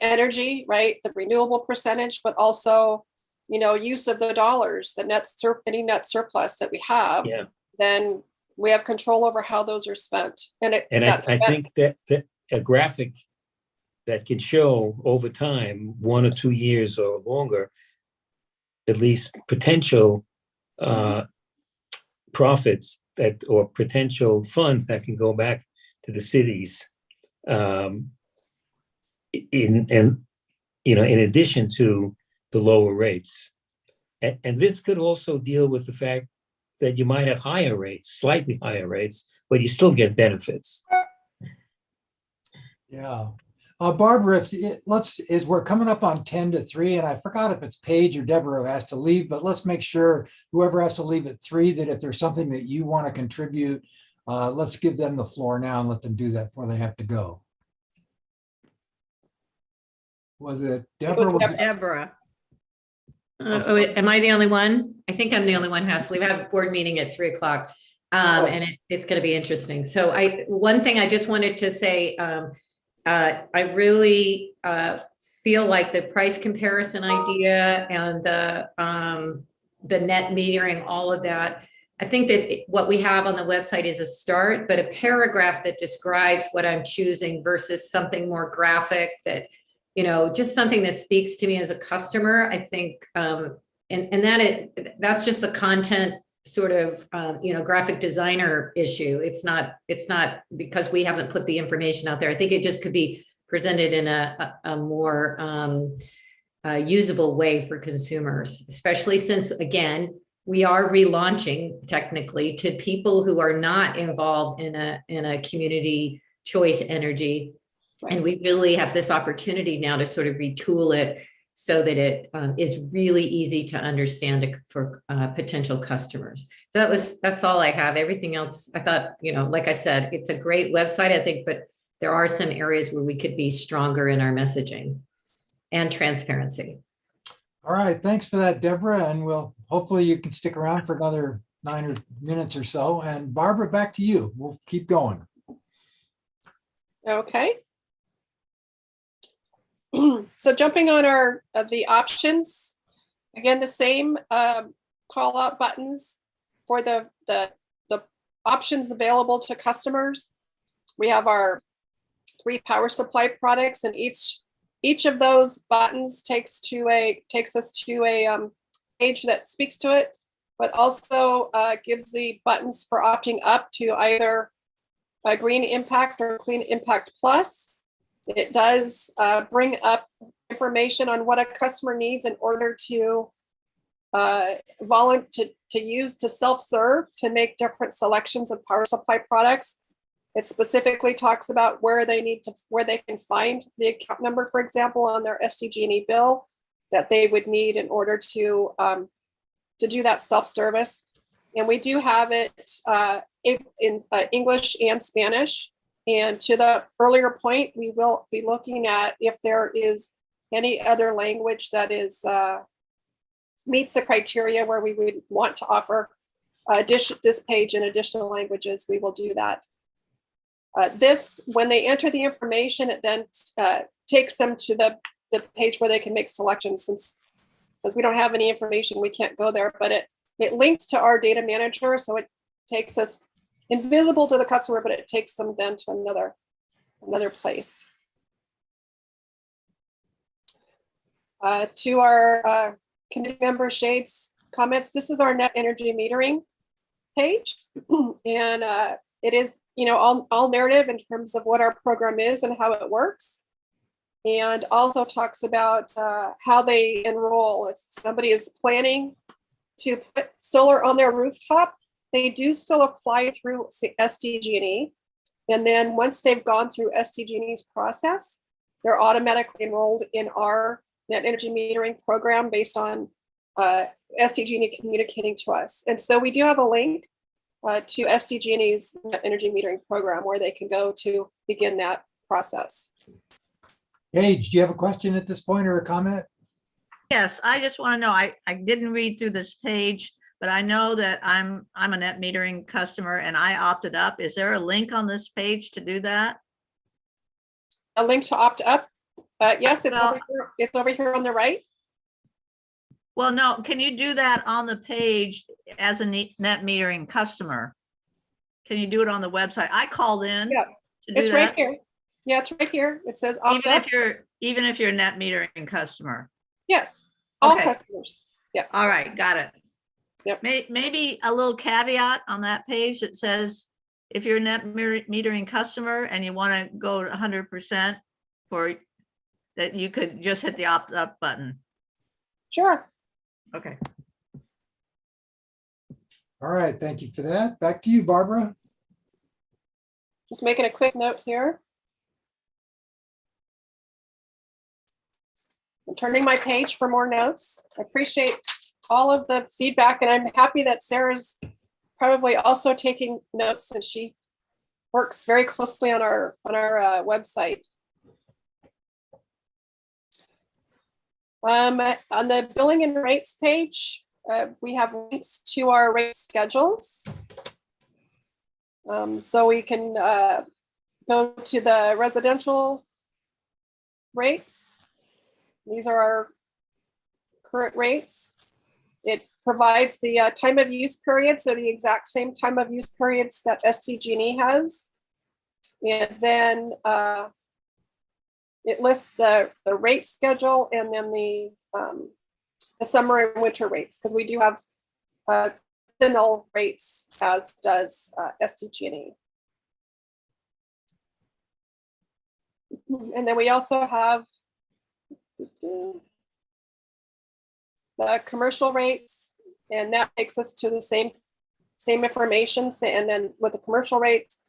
A: energy, right? The renewable percentage, but also, use of the dollars, any net surplus that we have.
E: Yeah.
A: Then we have control over how those are spent. I
E: think that a graphic that can show over time, 1 or 2 years or longer, at least potential profits or potential funds that can go back to the cities in addition to the lower rates. And this could also deal with the fact that you might have higher rates, slightly higher rates, but you still get benefits.
B: Yeah. Barbara, as we're coming up on 10 to 3, and I forgot if it's Paige or Deborah who has to leave, but let's make sure whoever has to leave at 3, that if there's something that you want to contribute, let's give them the floor now and let them do that before they have to go. Was it Deborah?
F: Deborah. Am I the only one? I think I'm the only one who has to leave. I have a board meeting at 3 o'clock, and it's going to be interesting. So one thing I just wanted to say, I really feel like the price comparison idea and the net metering, all of that. I think that what we have on the website is a start, but a paragraph that describes what I'm choosing versus something more graphic that, just something that speaks to me as a customer, I think, that's just a content sort of, graphic designer issue. It's not because we haven't put the information out there. I think it just could be presented in a more usable way for consumers, especially since, again, we are relaunching technically to people who are not involved in a community choice energy. Right. And we really have this opportunity now to sort of retool it so that it is really easy to understand for potential customers. So that's all I have. Everything else, I thought, like I said, it's a great website, I think, but there are some areas where we could be stronger in our messaging and transparency.
B: All right, thanks for that, Deborah. And hopefully you can stick around for another 9 minutes or so. And Barbara, back to you. We'll keep going.
A: Okay. So jumping on the options, again, the same call out buttons for the options available to customers. We have our 3 power supply products, and each of those buttons takes us to a page that speaks to it, but also gives the buttons for opting up to either a Green Impact or Clean Impact Plus. It does bring up information on what a customer needs in order to use to self-serve to make different selections of power supply products. It specifically talks about where they can find the account number, for example, on their SDG&E bill that they would need in order to do that self-service. And we do have it in English and Spanish. And to the earlier point, we will be looking at if there is any other language that is meets the criteria where we would want to offer this page in additional languages. We will do that. When they enter the information, it then takes them to the page where they can make selections. Since we don't have any information, we can't go there, but it links to our data manager. So it takes us invisible to the customer, but it takes them then to another place. To our committee member Shade's comments, this is our net energy metering page. And it is, all narrative in terms of what our program is and how it works. And also talks about how they enroll. If somebody is planning to put solar on their rooftop, they do still apply through SDG&E. And then once they've gone through SDG&E's process, they're automatically enrolled in our net energy metering program based on SDG&E communicating to us. And so we do have a link to SDG&E's net energy metering program where they can go to begin that process.
B: Paige, do you have a question at this point or a comment?
G: Yes, I just want to know, I didn't read through this page, but I know that I'm a net metering customer and I opted up. Is there a link on this page to do that?
A: A link to opt up? Yes, it's over here on the right.
G: Well, no, can you do that on the page as a net metering customer? Can you do it on the website? I called in.
A: Yeah, it's right here. Yeah, it's right here. It says opt up.
G: Even if you're a net metering customer.
A: Yes, all
G: Okay.
A: customers. Yeah.
G: All right, got it.
A: Yep.
G: Maybe a little caveat on that page that says, if you're a net metering customer and you want to go to 100% for that, you could just hit the opt up button.
A: Sure.
G: Okay.
B: All right, thank you for that. Back to you, Barbara.
A: Just making a quick note here. I'm turning my page for more notes. I appreciate all of the feedback, and I'm happy that Sarah's probably also taking notes, and she works very closely on our website. On the billing and rates page, we have links to our rate schedules. So we can go to the residential rates. These are our current rates. It provides the time of use period, so the exact same time of use periods that SDG&E has. And then it lists the rate schedule and then the summer and winter rates, because we do have seasonal rates, as does SDG&E. And then we also have the commercial rates, and that takes us to the same information. And then with the commercial rates,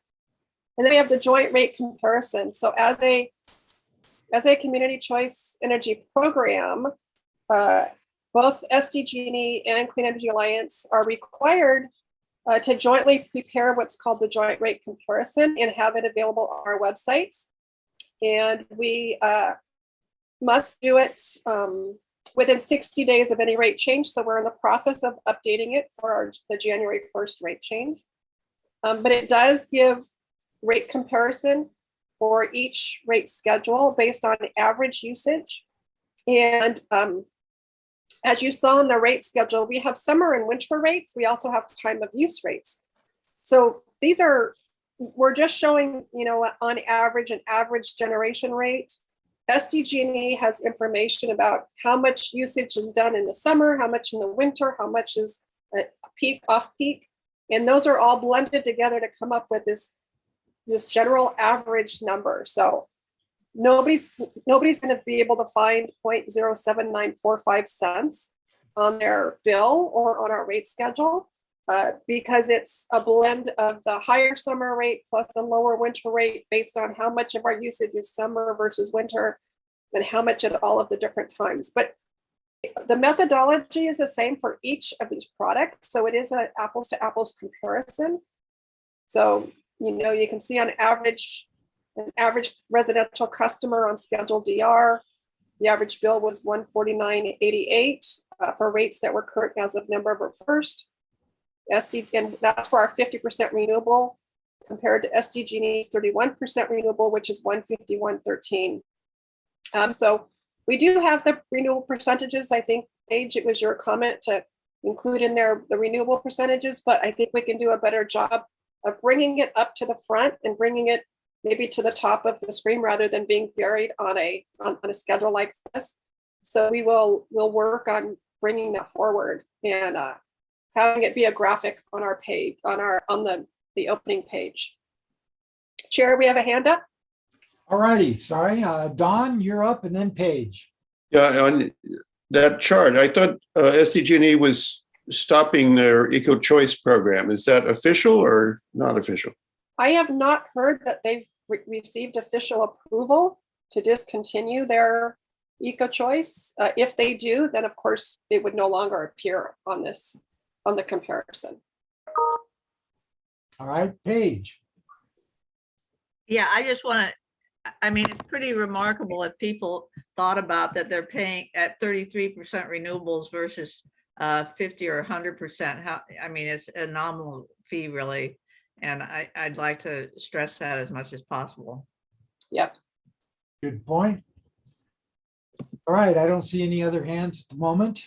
A: and then we have the joint rate comparison. So as a community choice energy program, both SDG&E and Clean Energy Alliance are required to jointly prepare what's called the joint rate comparison and have it available on our websites. And we must do it within 60 days of any rate change. So we're in the process of updating it for the January 1st rate change. But it does give rate comparison for each rate schedule based on average usage. And as you saw in the rate schedule, we have summer and winter rates. We also have time of use rates. So these are, we're just showing, you know, on average, an average generation rate. SDG&E has information about how much usage is done in the summer, how much in the winter, how much is peak, off peak. And those are all blended together to come up with this general average number. So nobody's going to be able to find 0.07945 cents on their bill or on our rate schedule because it's a blend of the higher summer rate plus the lower winter rate based on how much of our usage is summer versus winter and how much at all of the different times. But the methodology is the same for each of these products. So it is an apples to apples comparison. So, you know, you can see on average, an average residential customer on Schedule DR, the average bill was $149.88 for rates that were current as of November 1st. And that's for our 50% renewable compared to SDG&E's 31% renewable, which is $151.13. So we do have the renewable percentages. I think, Paige, it was your comment to include in there the renewable percentages, but I think we can do a better job of bringing it up to the front and bringing it maybe to the top of the screen rather than being buried on a schedule like this. So we'll work on bringing that forward and having it be a graphic on our page, on the opening page. Chair, we have a hand up.
B: All righty, sorry. Don, you're up, and then Paige.
H: Yeah, on that chart, I thought SDG&E was stopping their eco-choice program. Is that official or not official?
A: I have not heard that they've received official approval to discontinue their eco-choice. If they do, then of course it would no longer appear on the comparison.
B: All right, Paige.
G: Yeah, I just want to, I mean, it's pretty remarkable if people thought about that they're paying at 33% renewables versus 50 or 100%. How, I mean, it's a nominal fee really. And I'd like to stress that as much as possible.
A: Yep.
B: Good point. All right, I don't see any other hands at the moment.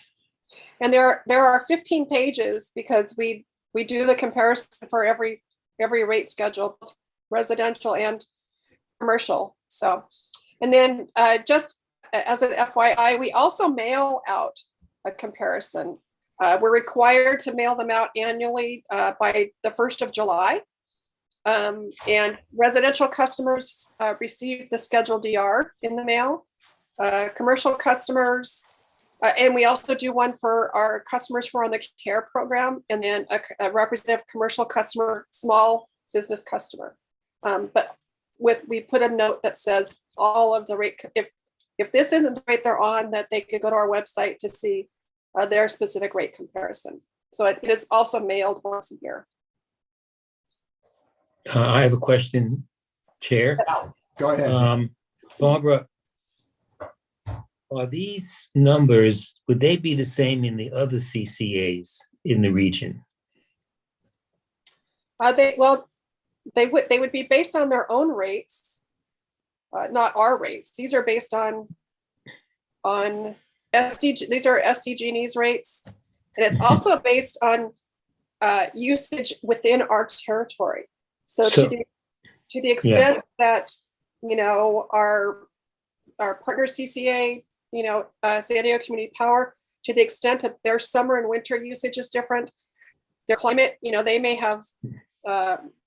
A: And there are 15 pages because we do the comparison for every rate schedule, residential and commercial. So, and then just as an FYI, we also mail out a comparison. We're required to mail them out annually by the 1st of July. And residential customers receive the Schedule DR in the mail. Commercial customers, and we also do one for our customers who are on the CARE program, and then a representative commercial customer, small business customer. But we put a note that says all of the rate, if this isn't the rate they're on, that they could go to our website to see their specific rate comparison. So it is also mailed once a year.
E: I have a question, Chair.
B: Go ahead.
E: Barbara, are these numbers, would they be the same in the other CCAs in the region?
A: They would be based on their own rates, not our rates. These are based on SDG. These are SDG&E's rates, and it's also based on usage within our territory. So to the extent that, you know, our partner CCA, you know, San Diego Community Power, to the extent that their summer and winter usage is different, their climate, you know, they may have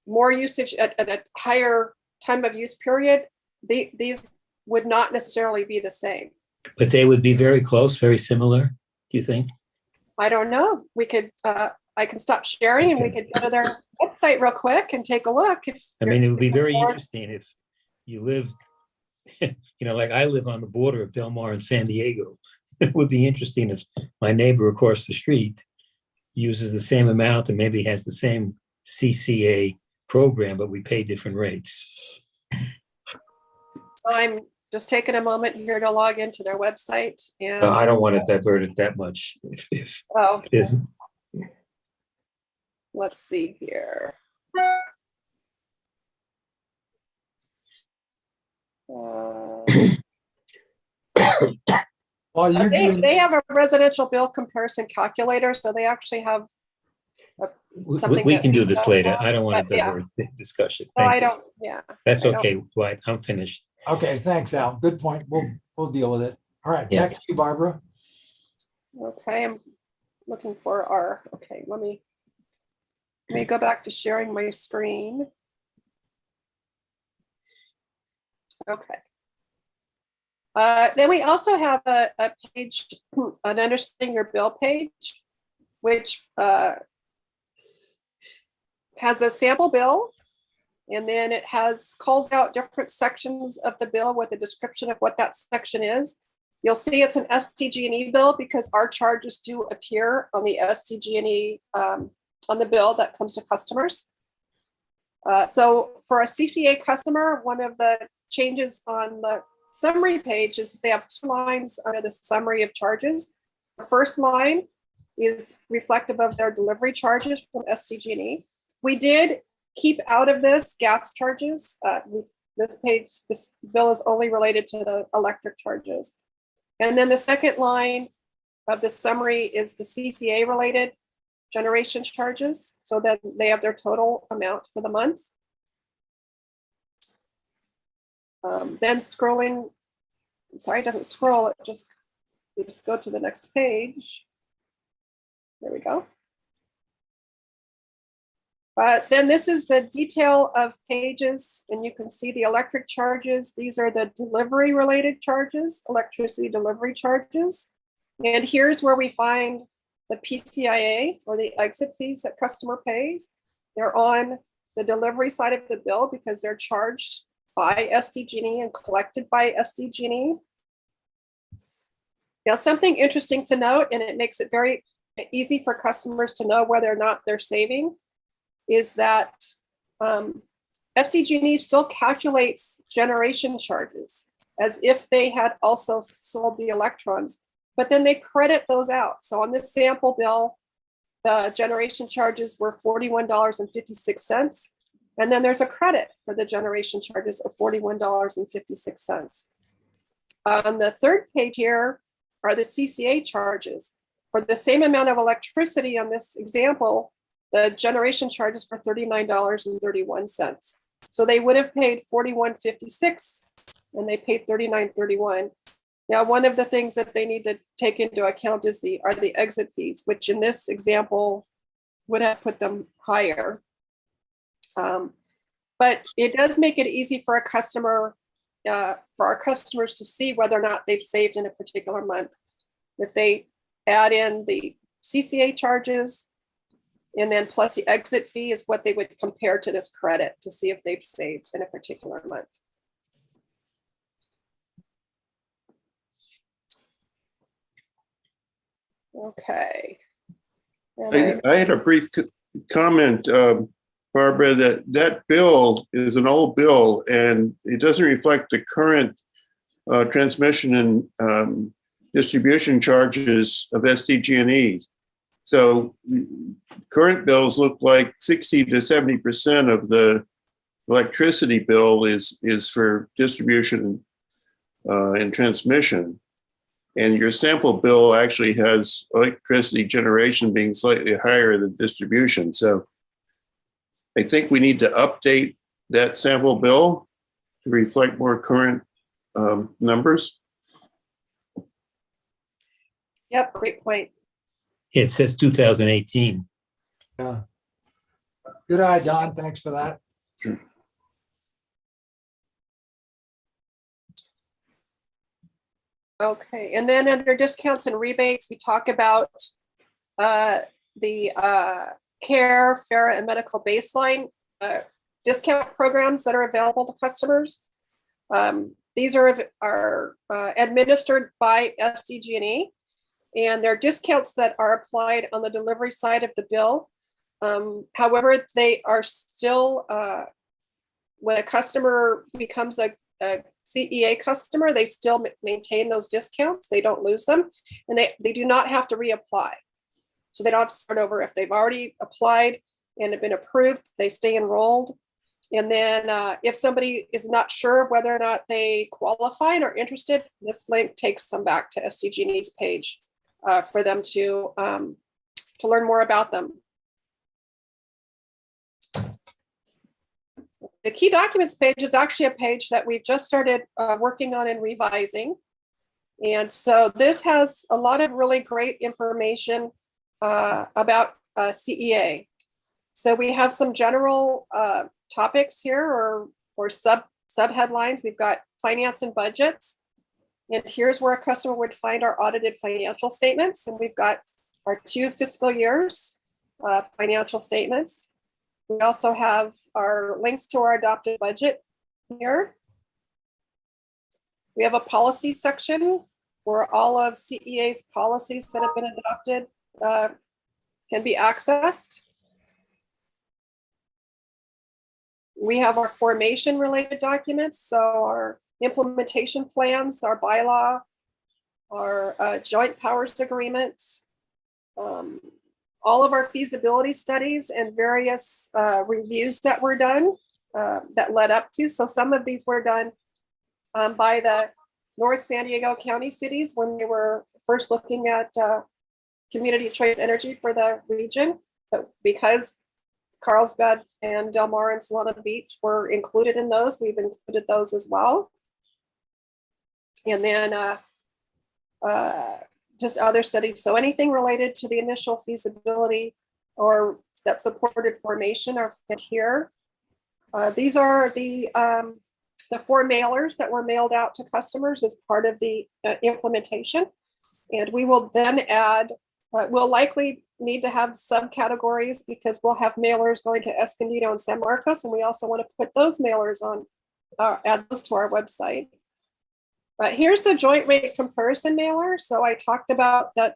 A: more usage at a higher time of use period. These would not necessarily be the same.
E: But they would be very close, very similar, do you think?
A: I don't know. We could, I can stop sharing and we could go to their website real quick and take a look.
E: I mean, it would be very interesting if you lived, you know, like I live on the border of Del Mar and San Diego. It would be interesting if my neighbor across the street uses the same amount and maybe has the same CCA program, but we pay different rates.
A: So I'm just taking a moment here to log into their website. And
E: I don't want to divert it that much. If
A: oh,
E: it isn't.
A: Let's see here.
B: While you're doing,
A: They have a residential bill comparison calculator, so they actually have something
E: We
A: that
E: can do
A: we
E: this
A: don't
E: later.
A: have,
E: I don't want
A: but
E: to
A: yeah.
E: divert the discussion.
A: No,
E: Thank
A: I
E: you.
A: don't, yeah.
E: That's
A: I don't-
E: okay, Dwight. I'm finished.
B: okay, thanks, Al. Good point. We'll deal with it. All right,
E: Yeah.
B: back to you, Barbara.
A: Okay, I'm looking for our, okay, let me go back to sharing my screen. Okay. Then we also have a page, an understanding your bill page, which has a sample bill, and then it calls out different sections of the bill with a description of what that section is. You'll see it's an SDG&E bill because our charges do appear on the SDG&E on the bill that comes to customers. So for a CCA customer, one of the changes on the summary page is they have 2 lines under the summary of charges. The first line is reflective of their delivery charges from SDG&E. We did keep out of this gas charges. This bill is only related to the electric charges. And then the second line of the summary is the CCA related generation charges, so that they have their total amount for the month. Then scrolling, I'm sorry, it doesn't scroll, you just go to the next page. There we go. Then this is the detail of pages, and you can see the electric charges. These are the delivery related charges, electricity delivery charges. And here's where we find the PCIA, or the exit fees that customer pays. They're on the delivery side of the bill because they're charged by SDG&E and collected by SDG&E. Now, something interesting to note, and it makes it very easy for customers to know whether or not they're saving, is that SDG&E still calculates generation charges as if they had also sold the electrons, but then they credit those out. So on this sample bill, the generation charges were $41.56. And then there's a credit for the generation charges of $41.56. On the third page here are the CCA charges. For the same amount of electricity on this example, the generation charges for $39.31. So they would have paid $41.56 and they paid $39.31. Now, one of the things that they need to take into account are the exit fees, which in this example would have put them higher. But it does make it easy for our customers to see whether or not they've saved in a particular month. If they add in the CCA charges, and then plus the exit fee is what they would compare to this credit to see if they've saved in a particular month. Okay.
H: I had a brief comment, Barbara, that bill is an old bill and it doesn't reflect the current transmission and distribution charges of SDG&E. So current bills look like 60 to 70% of the electricity bill is for distribution and transmission. And your sample bill actually has electricity generation being slightly higher than distribution. So I think we need to update that sample bill to reflect more current numbers.
A: Yep, great point.
E: It says 2018.
B: Yeah. Good eye, Don. Thanks for that.
H: Sure.
A: Okay, and then under discounts and rebates, we talk about the care, FARA, and medical baseline discount programs that are available to customers. These are administered by SDG&E, and they're discounts that are applied on the delivery side of the bill. However, they are still, when a customer becomes a CEA customer, they still maintain those discounts. They don't lose them, and they do not have to reapply. So they don't have to start over. If they've already applied and have been approved, they stay enrolled. And then if somebody is not sure whether or not they qualify and are interested, this link takes them back to SDG&E's page for them to learn more about them. The key documents page is actually a page that we've just started working on and revising. And so this has a lot of really great information about CEA. So we have some general topics here or sub headlines. We've got finance and budgets. And here's where a customer would find our audited financial statements. And we've got our 2 fiscal years financial statements. We also have our links to our adopted budget here. We have a policy section where all of CEA's policies that have been adopted can be accessed. We have our formation related documents. So our implementation plans, our bylaw, our joint powers agreement, all of our feasibility studies and various reviews that were done that led up to. So some of these were done by the North San Diego County cities when they were first looking at community choice energy for the region. But because Carlsbad and Del Mar and Solana Beach were included in those, we've included those as well. And then just other studies. So anything related to the initial feasibility or that supported formation are fit here. These are the 4 mailers that were mailed out to customers as part of the implementation. And we will then add, we'll likely need to have subcategories because we'll have mailers going to Escondido and San Marcos. And we also want to put those mailers on, add those to our website. But here's the joint rate comparison mailer. So I talked about that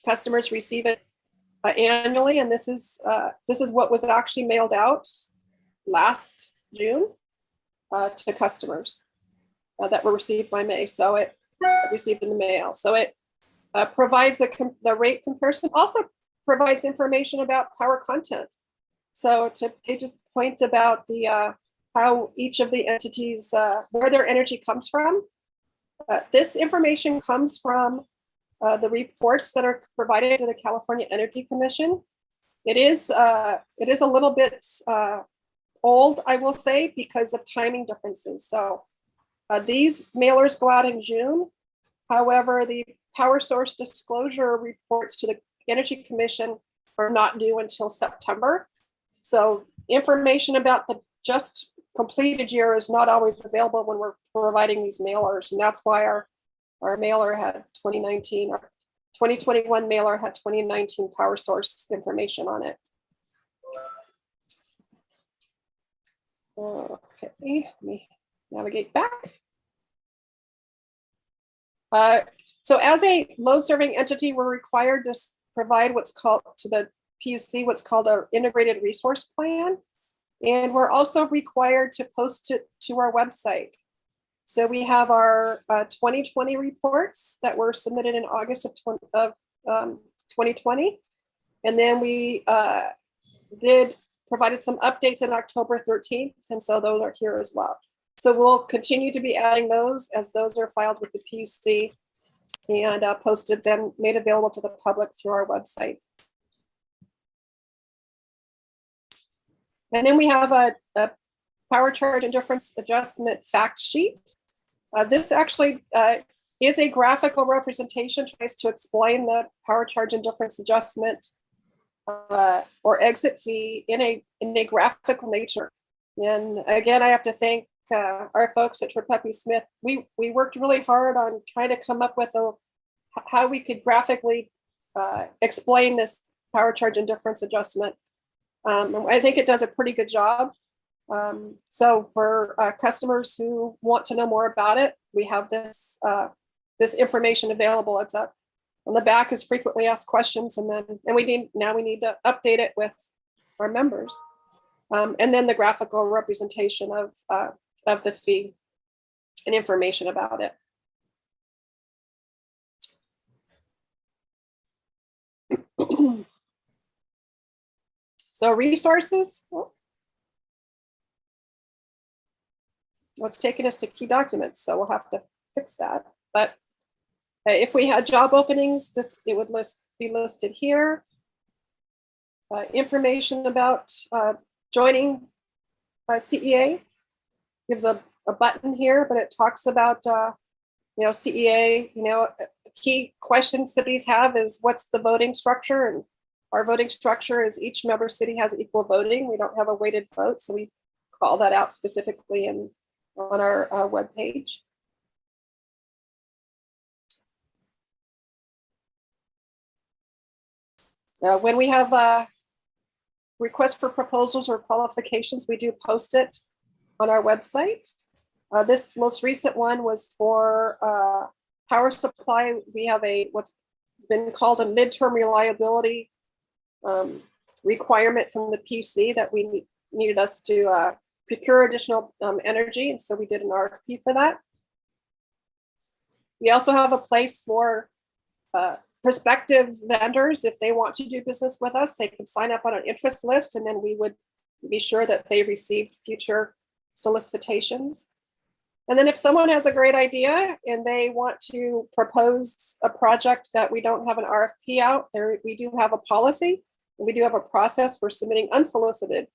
A: customers receive it annually, and this is what was actually mailed out last June to customers that were received by May. So it received in the mail. So it provides the rate comparison. Also provides information about power content. So to Paige's point about the how each of the entities, where their energy comes from. This information comes from the reports that are provided to the California Energy Commission. It is a little bit old, I will say, because of timing differences. So these mailers go out in June. However, the power source disclosure reports to the Energy Commission are not due until September. So information about the just completed year is not always available when we're providing these mailers. And that's why our mailer had 2019, our 2021 mailer had 2019 power source information on it. Okay, let me navigate back. So as a load serving entity, we're required to provide what's called to the PUC, what's called our integrated resource plan. And we're also required to post it to our website. So we have our 2020 reports that were submitted in August of 2020. And then we provided some updates on October 13th. And so those are here as well. So we'll continue to be adding those as those are filed with the PUC and posted, then made available to the public through our website. And then we have a power charge and difference adjustment fact sheet. This actually is a graphical representation, tries to explain the power charge and difference adjustment or exit fee in a graphical nature. And again, I have to thank our folks at Trippepi Smith. We worked really hard on trying to come up with how we could graphically explain this power charge and difference adjustment. I think it does a pretty good job. So for customers who want to know more about it, we have this information available. It's up on the back is frequently asked questions, and we need to update it with our members, and then the graphical representation of the fee and information about it. So resources. Well, it's taking us to key documents, so we'll have to fix that. But if we had job openings, it would be listed here. Information about joining CEA. Gives a button here, but it talks about CEA. Key question cities have is what's the voting structure, and our voting structure is each member city has equal voting. We don't have a weighted vote, so we call that out specifically on our webpage. When we have requests for proposals or qualifications, we do post it on our website. This most recent one was for power supply. We have what's been called a midterm reliability requirement from the PUC that we needed us to procure additional energy, and so we did an RFP for that. We also have a place for prospective vendors. If they want to do business with us, they can sign up on an interest list, and then we would be sure that they received future solicitations. And then if someone has a great idea and they want to propose a project that we don't have an RFP out there, we do have a policy, and we do have a process for submitting unsolicited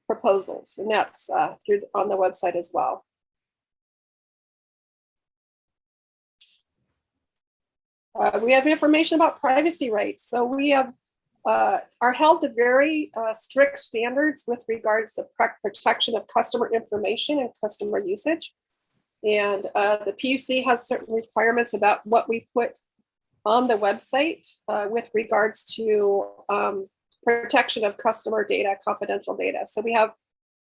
A: proposals, and that's on the website as well. We have information about privacy rights. So we have are held to very strict standards with regards to protection of customer information and customer usage. And the PUC has certain requirements about what we put on the website with regards to protection of customer data, confidential data. So we have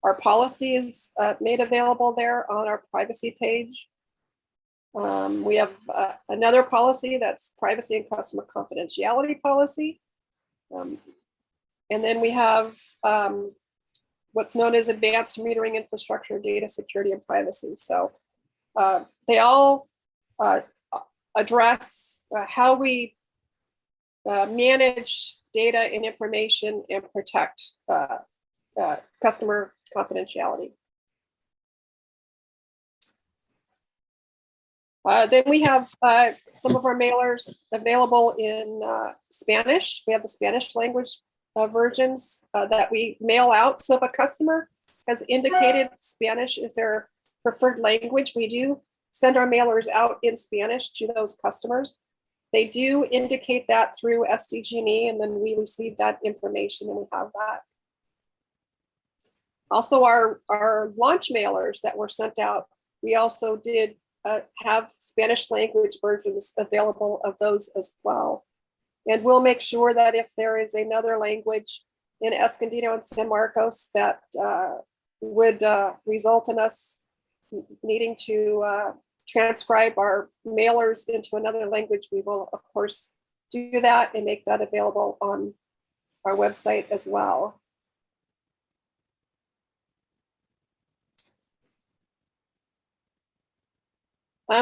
A: our policies made available there on our privacy page. We have another policy that's privacy and customer confidentiality policy. And then we have what's known as advanced metering infrastructure, data security, and privacy. So they all address how we manage data and information and protect customer confidentiality. Then we have some of our mailers available in Spanish. We have the Spanish language versions that we mail out. So if a customer has indicated Spanish is their preferred language, we do send our mailers out in Spanish to those customers. They do indicate that through SDG&E, and then we receive that information and we have that. Also, our launch mailers that were sent out, we also did have Spanish language versions available of those as well. And we'll make sure that if there is another language in Escondido and San Marcos that would result in us needing to transcribe our mailers into another language, we will of course do that and make that available on our website as well.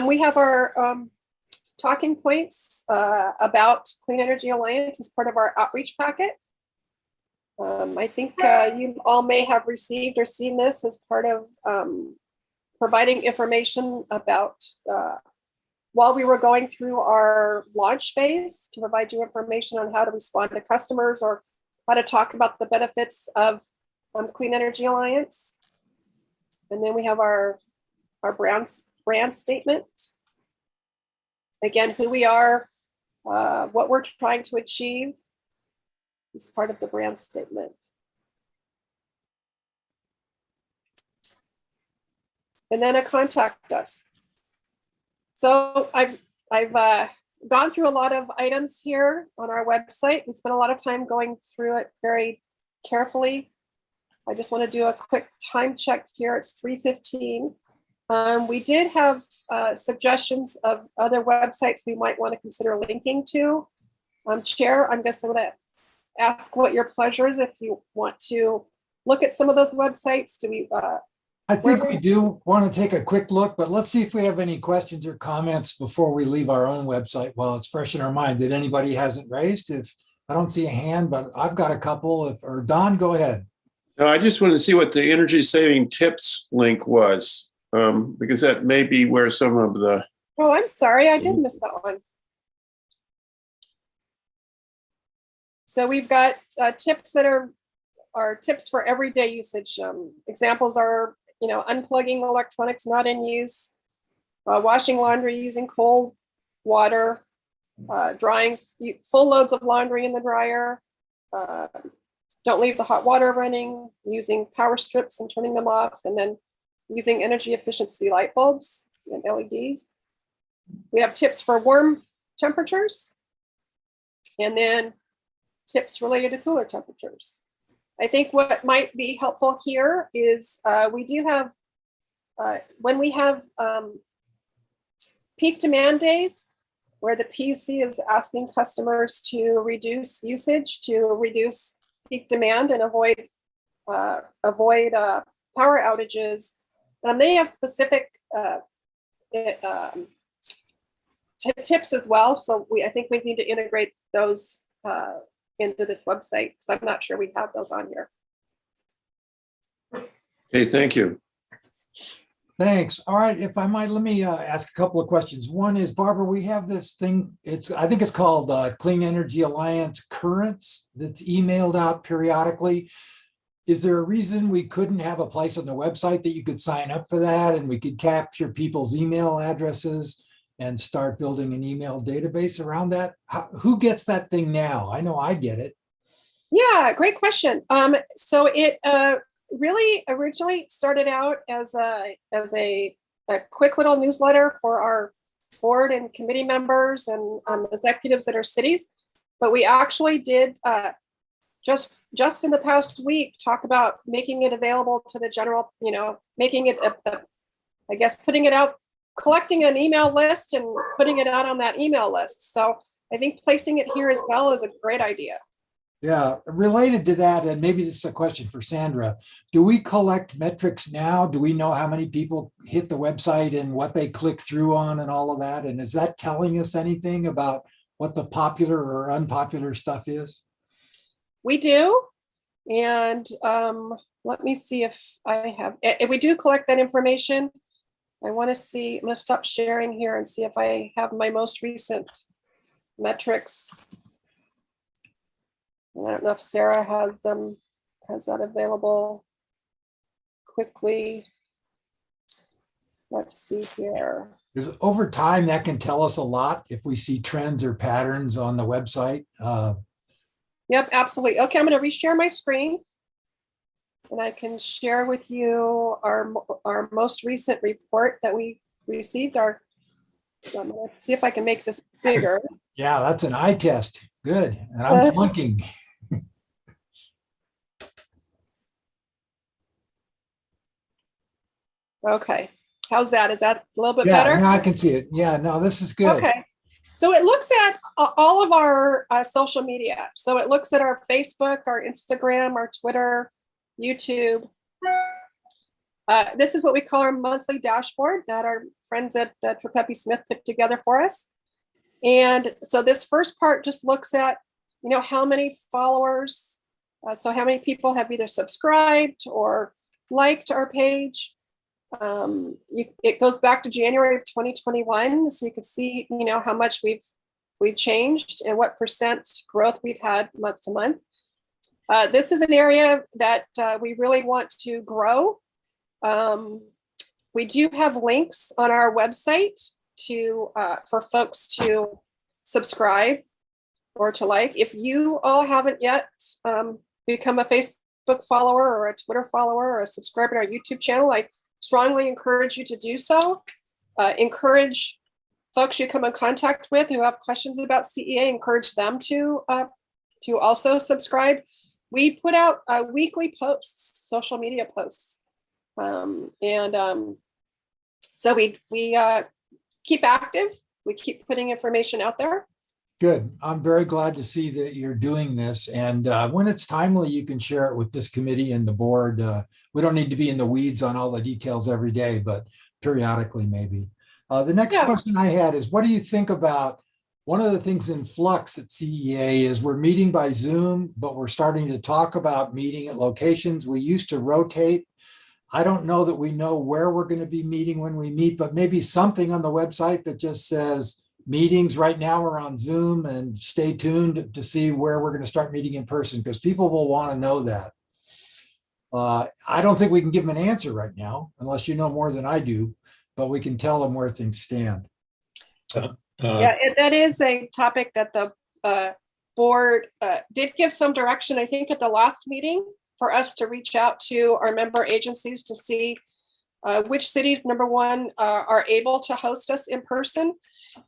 A: We have our talking points about Clean Energy Alliance as part of our outreach packet. I think you all may have received or seen this as part of providing information about while we were going through our launch phase to provide you information on how to respond to customers or how to talk about the benefits of Clean Energy Alliance. And then we have our brand statement. Again, who we are, what we're trying to achieve is part of the brand statement. And then a contact us. So I've gone through a lot of items here on our website. We spent a lot of time going through it very carefully. I just want to do a quick time check here. It's 3:15. We did have suggestions of other websites we might want to consider linking to. Chair, I'm just going to ask what your pleasure is if you want to look at some of those websites. Do we?
B: I think we do want to take a quick look, but let's see if we have any questions or comments before we leave our own website while it's fresh in our mind that anybody hasn't raised. If I don't see a hand, but I've got a couple. Or Don, go ahead.
H: No, I just want to see what the energy saving tips link was. because that may be where some of the,
A: Oh, I'm sorry, I did miss that one. So we've got tips that are tips for everyday usage. Examples are, unplugging electronics not in use, washing laundry using cold water, drying full loads of laundry in the dryer, don't leave the hot water running, using power strips and turning them off, and then using energy efficiency light bulbs and LEDs. We have tips for warm temperatures, and then tips related to cooler temperatures. I think what might be helpful here is we do have, when we have peak demand days, where the PUC is asking customers to reduce usage, to reduce peak demand and avoid power outages. They have specific tips as well. So I think we need to integrate those into this website, because I'm not sure we have those on here.
H: hey, thank you.
B: Thanks. All right, if I might, let me ask a couple of questions. One is, Barbara, we have this thing, I think it's called Clean Energy Alliance Currents that's emailed out periodically. Is there a reason we couldn't have a place on the website that you could sign up for that and we could capture people's email addresses and start building an email database around that? Who gets that thing now? I know I get it.
A: Yeah, great question. So it really originally started out as a quick little newsletter for our board and committee members and executives at our cities. But we actually did just in the past week talk about making it available to the general, making it, I guess, putting it out, collecting an email list and putting it out on that email list. So I think placing it here as well is a great idea.
B: Yeah, related to that, and maybe this is a question for Sandra, do we collect metrics now? Do we know how many people hit the website and what they click through on and all of that? And is that telling us anything about what the popular or unpopular stuff is?
A: We do. And let me see if I have, if we do collect that information. I want to see, I'm going to stop sharing here and see if I have my most recent metrics. I don't know if Sarah has that available quickly. Let's see here.
B: Because over time, that can tell us a lot if we see trends or patterns on the website.
A: Yep, absolutely. Okay, I'm going to reshare my screen. And I can share with you our most recent report that we received. I'm going to see if I can make this bigger.
B: Yeah, that's an eye test. Good. And I'm flunking.
A: Okay. How's that? Is that a little bit
B: Yeah,
A: better?
B: now I can see it. Yeah, no, this is good.
A: Okay. So it looks at all of our social media. So it looks at our Facebook, our Instagram, our Twitter, YouTube. This is what we call our monthly dashboard that our friends at Trepepi Smith put together for us. And so this first part just looks at, how many followers, so how many people have either subscribed or liked our page. It goes back to January of 2021, so you can see, how much we've changed and what percent growth we've had month to month. This is an area that we really want to grow. We do have links on our website for folks to subscribe or to like. If you all haven't yet become a Facebook follower or a Twitter follower or a subscriber to our YouTube channel, I strongly encourage you to do so. Encourage folks you come in contact with who have questions about CEA, encourage them to also subscribe. We put out weekly posts, social media posts. So we keep active. We keep putting information out there.
B: Good. I'm very glad to see that you're doing this. And when it's timely, you can share it with this committee and the board. We don't need to be in the weeds on all the details every day, but periodically maybe. The next question I had is, what do you think about one of the things in flux at CEA is we're meeting by Zoom, but we're starting to talk about meeting at locations. We used to rotate I don't know that we know where we're going to be meeting when we meet, but maybe something on the website that just says meetings right now are on Zoom, and stay tuned to see where we're going to start meeting in person, because people will want to know that. I don't think we can give them an answer right now, unless you know more than I do, but we can tell them where things stand.
A: Yeah, that is a topic that the board did give some direction, I think, at the last meeting, for us to reach out to our member agencies to see which cities, number one, are able to host us in person.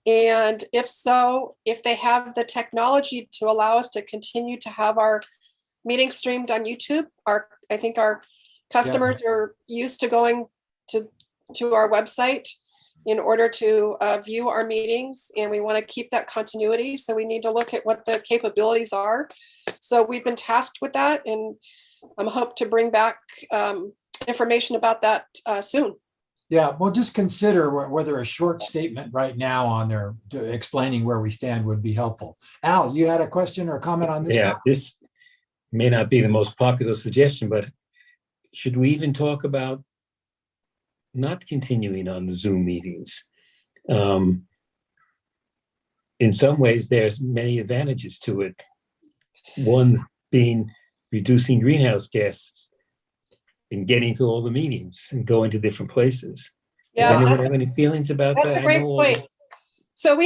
A: And if so, if they have the technology to allow us to continue to have our meeting streamed on YouTube. I think our customers are used to going to our website in order to view our meetings, and we want to keep that continuity. So we need to look at what the capabilities are. So we've been tasked with that, and I hope to bring back information about that soon.
B: Yeah, well, just consider whether a short statement right now on there explaining where we stand would be helpful. Al, you had a question or a comment on this?
E: Yeah,
B: topic?
E: this may not be the most popular suggestion, but should we even talk about not continuing on the Zoom meetings? In some ways, there's many advantages to it. One being reducing greenhouse gases and getting to all the meetings and going to different places.
A: Yeah,
E: Does anyone have any feelings about that?
A: that's a great point. So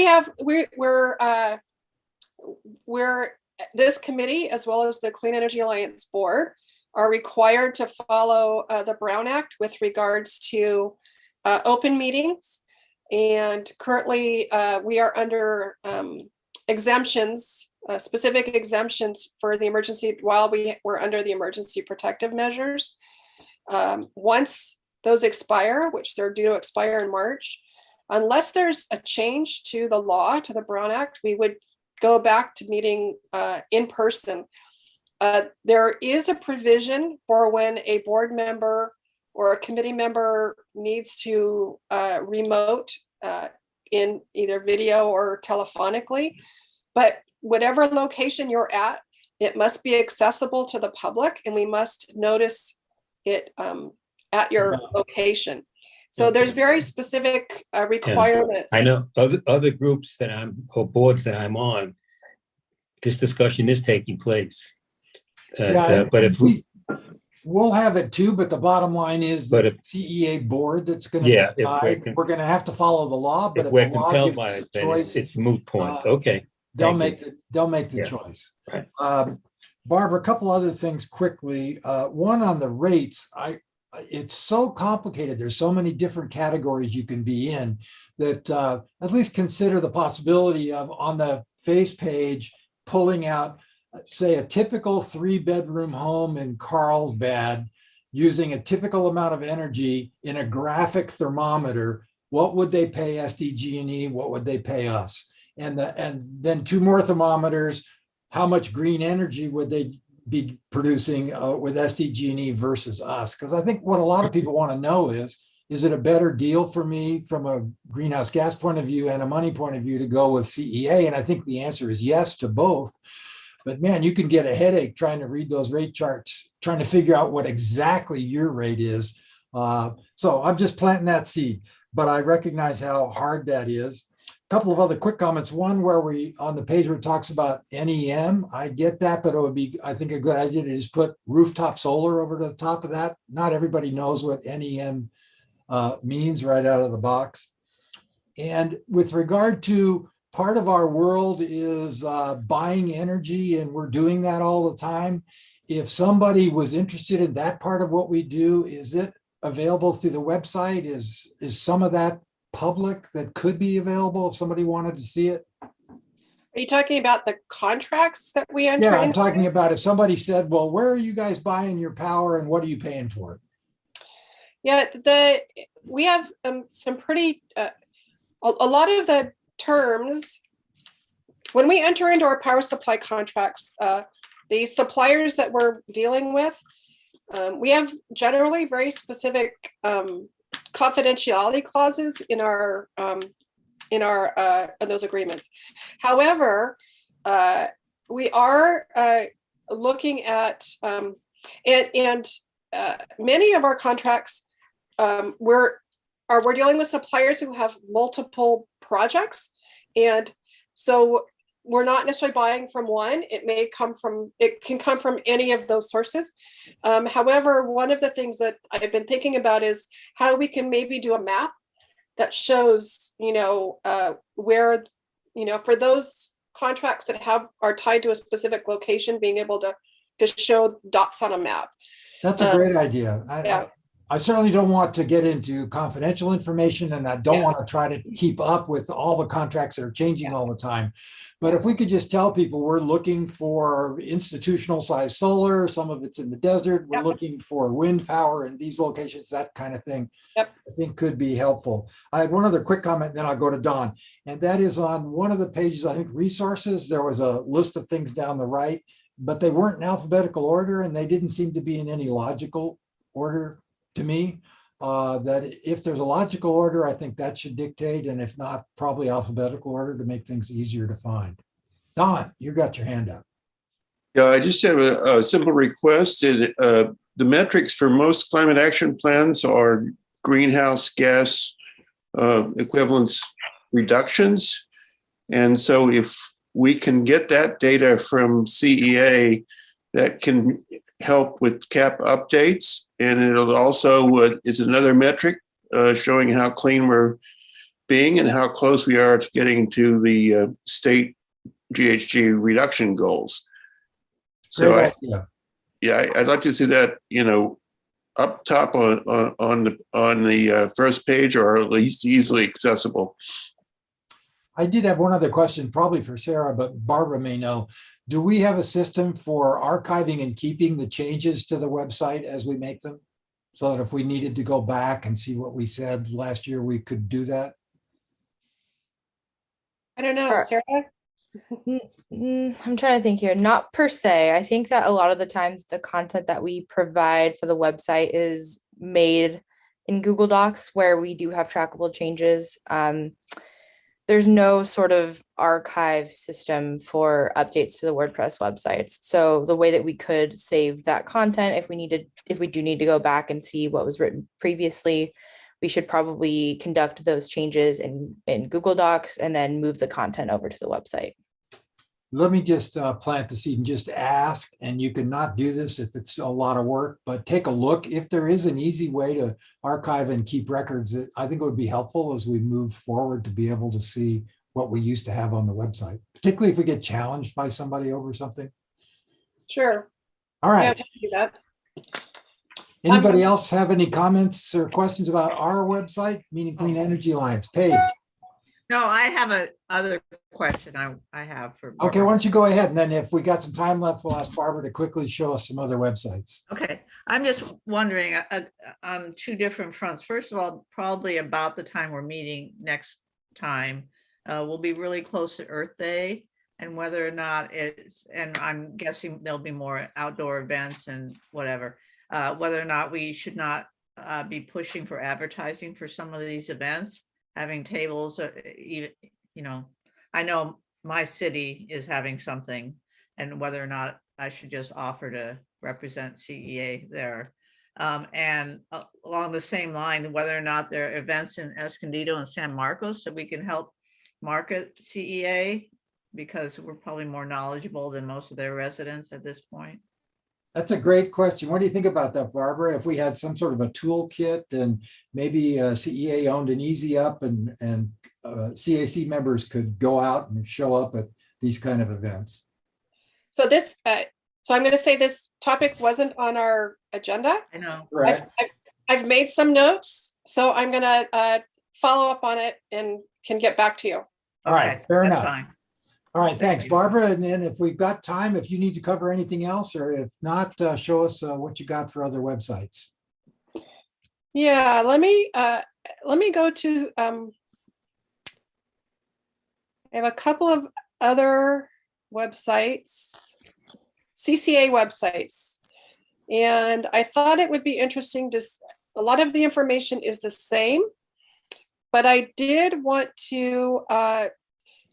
A: we're this committee, as well as the Clean Energy Alliance board, are required to follow the Brown Act with regards to open meetings. And currently we are under exemptions, specific exemptions for the emergency while we're under the emergency protective measures. Once those expire, which they're due to expire in March, unless there's a change to the law, to the Brown Act, we would go back to meeting in person. There is a provision for when a board member or a committee member needs to remote in either video or telephonically, but whatever location you're at, it must be accessible to the public, and we must notice it at your location. So there's very specific requirements.
E: I know other groups that or boards that I'm on, this discussion is taking place. But if
B: we'll have it too, but the bottom line is the CEA board that's going to decide. We're going to have to follow the law, but
E: if we're compelled by it, then it's a moot point. Okay.
B: They'll make the choice.
E: Right.
B: Barbara, a couple other things quickly. One on the rates. It's so complicated. There's so many different categories you can be in that at least consider the possibility of, on the face page, pulling out, say, a typical 3-bedroom home in Carlsbad using a typical amount of energy in a graphic thermometer. What would they pay SDG&E? What would they pay us? And then 2 more thermometers. How much green energy would they be producing with SDG&E versus us? Because I think what a lot of people want to know is it a better deal for me from a greenhouse gas point of view and a money point of view to go with CEA? And I think the answer is yes to both. But man, you can get a headache trying to read those rate charts, trying to figure out what exactly your rate is. So I'm just planting that seed, but I recognize how hard that is. A couple of other quick comments. One where on the page where it talks about NEM, I get that, but it would be, I think, a good idea to just put rooftop solar over the top of that. Not everybody knows what NEM means right out of the box. And with regard to part of our world is buying energy, and we're doing that all the time. If somebody was interested in that part of what we do, is it available through the website? Is some of that public that could be available if somebody wanted to see it?
A: Are you talking about the contracts that we enter?
B: Yeah, I'm talking about if somebody said, well, where are you guys buying your power and what are you paying for it?
A: Yeah, we have some pretty, a lot of the terms, when we enter into our power supply contracts, the suppliers that we're dealing with, we have generally very specific confidentiality clauses in those agreements. However, we are looking at and many of our contracts, we're dealing with suppliers who have multiple projects. And so we're not necessarily buying from one. It can come from any of those sources. However, one of the things that I've been thinking about is how we can maybe do a map that shows, where, for those contracts that are tied to a specific location, being able to show dots on a map.
B: That's a great idea.
A: Yeah.
B: I certainly don't want to get into confidential information, and I don't want to try to keep up with all the contracts that are changing all the time. But if we could just tell people we're looking for institutional size solar, some of it's in the desert, we're looking for wind power in these locations, that kind of thing, I think could be helpful. I had one other quick comment, then I'll go to Don. And that is on one of the pages, I think resources, there was a list of things down the right, but they weren't in alphabetical order and they didn't seem to be in any logical order to me. That if there's a logical order, I think that should dictate, and if not, probably alphabetical order to make things easier to find. Don, you got your hand up.
H: Yeah, I just have a simple request. The metrics for most climate action plans are greenhouse gas equivalence reductions. And so if we can get that data from CEA, that can help with CAP updates. And it'll also is another metric showing how clean we're being and how close we are to getting to the state GHG reduction goals. So I'd like to see that, up top on the first page, or at least easily accessible.
B: I did have one other question, probably for Sarah, but Barbara may know. Do we have a system for archiving and keeping the changes to the website as we make them? So that if we needed to go back and see what we said last year, we could do that?
A: I don't know, Sarah?
C: I'm trying to think here. Not per se. I think that a lot of the times the content that we provide for the website is made in Google Docs, where we do have trackable changes. There's no sort of archive system for updates to the WordPress websites. So the way that we could save that content, if we do need to go back and see what was written previously, we should probably conduct those changes in Google Docs and then move the content over to the website.
B: Let me just plant the seed and just ask, and you can not do this if it's a lot of work, but take a look. If there is an easy way to archive and keep records, I think it would be helpful as we move forward to be able to see what we used to have on the website, particularly if we get challenged by somebody over something.
A: Sure.
B: All right.
A: Yeah, do that.
B: Anybody else have any comments or questions about our website, meaning Clean Energy Alliance page?
G: No, I have a other question I have for Barbara.
B: Okay, why don't you go ahead, and then if we got some time left, we'll ask Barbara to quickly show us some other websites.
G: Okay, I'm just wondering on two different fronts. First of all, probably about the time we're meeting next time, we'll be really close to Earth Day, and whether or not and I'm guessing there'll be more outdoor events and whatever, whether or not we should not be pushing for advertising for some of these events, having tables, I know my city is having something, and whether or not I should just offer to represent CEA there. And along the same line, whether or not there are events in Escondido and San Marcos, so we can help market CEA, because we're probably more knowledgeable than most of their residents at this point.
B: That's a great question. What do you think about that, Barbara? If we had some sort of a toolkit, and maybe CEA owned an Easy Up, and CAC members could go out and show up at these kind of events.
A: So this, so I'm going to say this topic wasn't on our agenda.
G: I know.
B: Right.
A: I've made some notes, so I'm going to follow up on it and can get back to you.
B: All right, fair enough.
G: Fine.
B: All right, thanks, Barbara. And then if we've got time, if you need to cover anything else, or if not, show us what you got for other websites.
A: Yeah, let me go to, I have a couple of other websites, CCA websites. And I thought it would be interesting to, a lot of the information is the same, but I did want to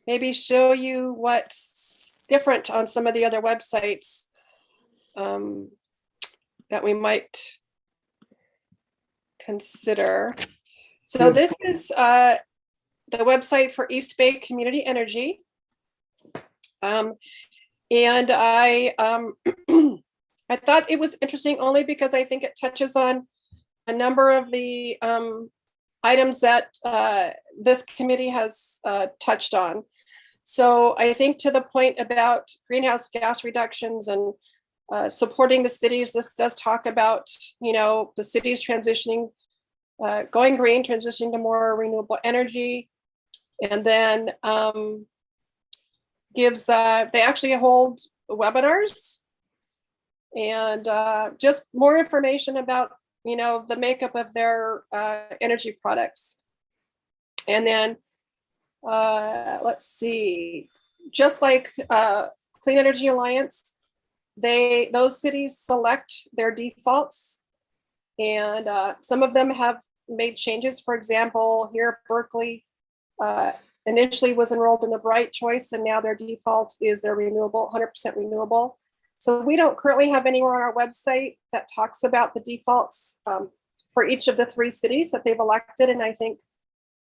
A: maybe show you what's different on some of the other websites that we might consider. So
B: Good.
A: this is the website for East Bay Community Energy. And I I thought it was interesting only because I think it touches on a number of the items that this committee has touched on. So I think to the point about greenhouse gas reductions and supporting the cities, this does talk about, you know, the cities transitioning, going green, transitioning to more renewable energy. And then gives, they actually hold webinars and just more information about, you know, the makeup of their energy products. And then let's see, just like Clean Energy Alliance, those cities select their defaults, and some of them have made changes. For example, here Berkeley initially was enrolled in the Bright Choice, and now their default is their renewable, 100% renewable. So we don't currently have anywhere on our website that talks about the defaults for each of the 3 cities that they've elected, and I think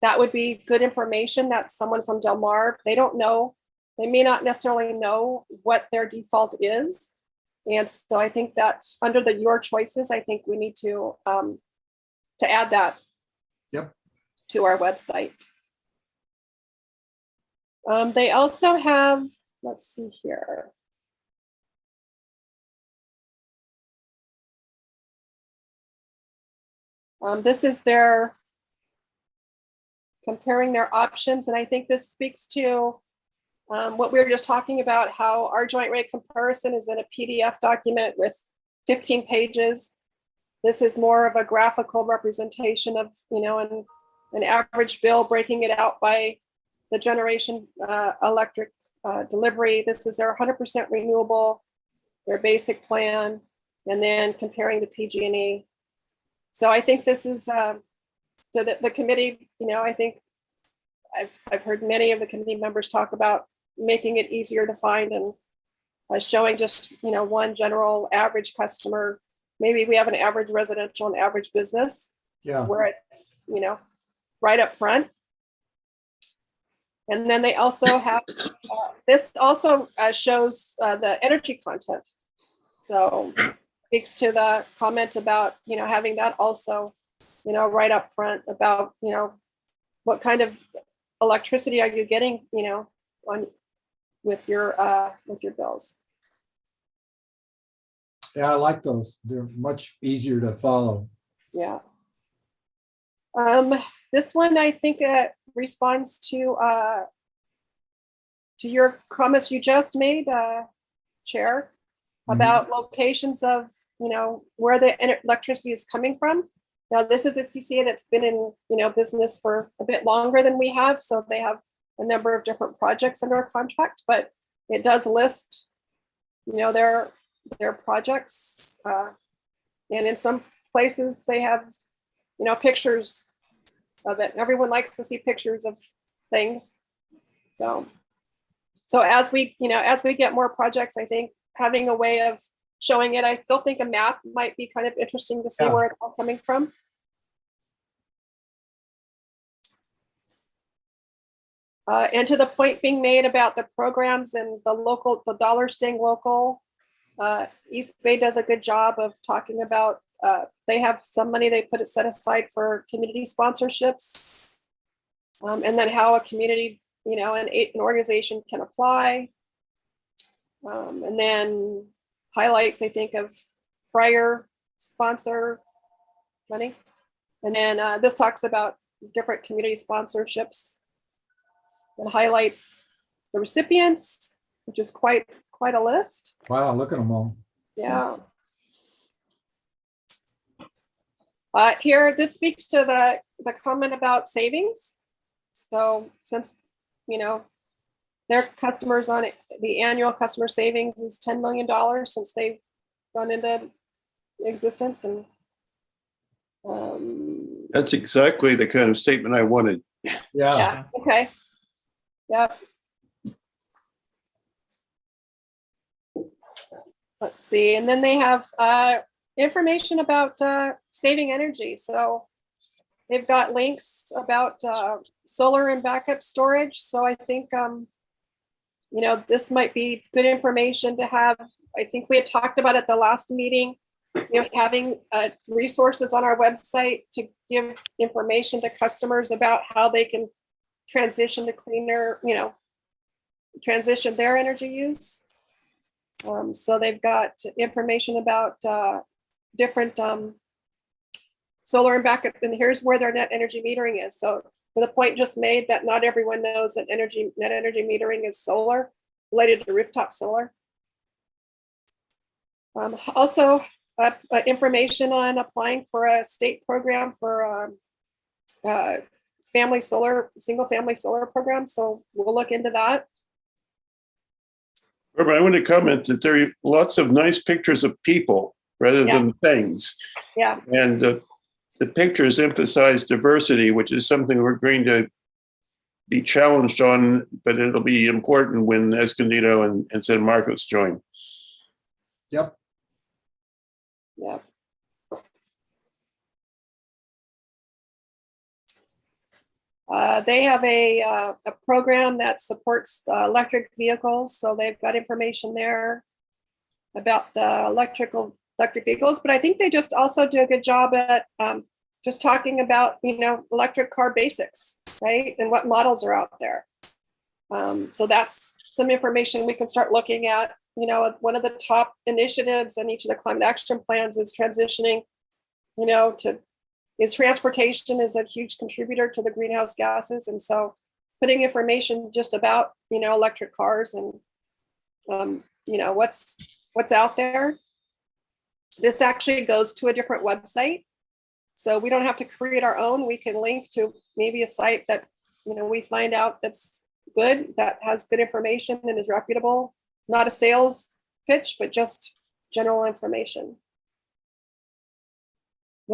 A: that would be good information that someone from Del Mar, they don't know, they may not necessarily know what their default is. And so I think that under the Your Choices, I think we need to add that to our website. They also have, let's see here. This is their comparing their options. And I think this speaks to what we were just talking about, how our joint rate comparison is in a PDF document with 15 pages. This is more of a graphical representation of, you know, an average bill, breaking it out by the generation electric delivery. This is their 100% renewable, their basic plan, and then comparing the PG&E. So I think this is, so that the committee, you know, I think I've heard many of the committee members talk about making it easier to find and showing just, you know, one general average customer. Maybe we have an average residential and average business, where it's, you know, right up front. And then they also have, this also shows the energy content. So speaks to the comment about, you know, having that also, you know, right up front about, you know, what kind of electricity are you getting, you know, on with your bills.
B: Yeah, I like those. They're much easier to follow.
A: Yeah. This one, I think, responds to your comments you just made, Chair, about locations of, you know, where the electricity is coming from. Now, this is a CCA that's been in, you know, business for a bit longer than we have, so they have a number of different projects under contract, but it does list, you know, their projects, and in some places they have, you know, pictures of it. Everyone likes to see pictures of things. So as we, you know, as we get more projects, I think having a way of showing it, I still think a map might be kind of interesting to see where it's all coming from. And to the point being made about the programs and the dollars staying local, East Bay does a good job of talking about, they have some money they put it set aside for community sponsorships, and then how a community, you know, an organization can apply. And then highlights, I think, of prior sponsor money. And then this talks about different community sponsorships and highlights the recipients, which is quite a list.
B: Wow, look at them all.
A: Yeah. Here, this speaks to the comment about savings. So since, you know, their customers on it, the annual customer savings is $10 million since they've gone into existence. And
H: That's exactly the kind of statement I wanted.
A: yeah, okay. Yep. Let's see, and then they have information about saving energy. So They've got links about solar and backup storage. So I think, this might be good information to have. I think we had talked about at the last meeting, having resources on our website to give information to customers about how they can transition to cleaner, transition their energy use. So they've got information about different solar and backup, and here's where their net energy metering is. So for the point just made that not everyone knows that net energy metering is solar, related to rooftop solar. Also, information on applying for a state program for single family solar program. So we'll look into that.
H: Barbara, I want to comment that there are lots of nice pictures of people rather than things.
A: Yeah.
H: And the pictures emphasize diversity, which is something we're going to be challenged on, but it'll be important when Escondido and San Marcos join.
B: Yep.
A: Yeah. They have a program that supports electric vehicles, so they've got information there about the electric vehicles. But I think they just also do a good job at just talking about electric car basics, right, and what models are out there. So that's some information we can start looking at. One of the top initiatives in each of the climate action plans is transitioning, transportation is a huge contributor to the greenhouse gases. And so putting information just about, electric cars and, what's out there. This actually goes to a different website. So we don't have to create our own. We can link to maybe a site that, we find out that's good, that has good information and is reputable, not a sales pitch, but just general information.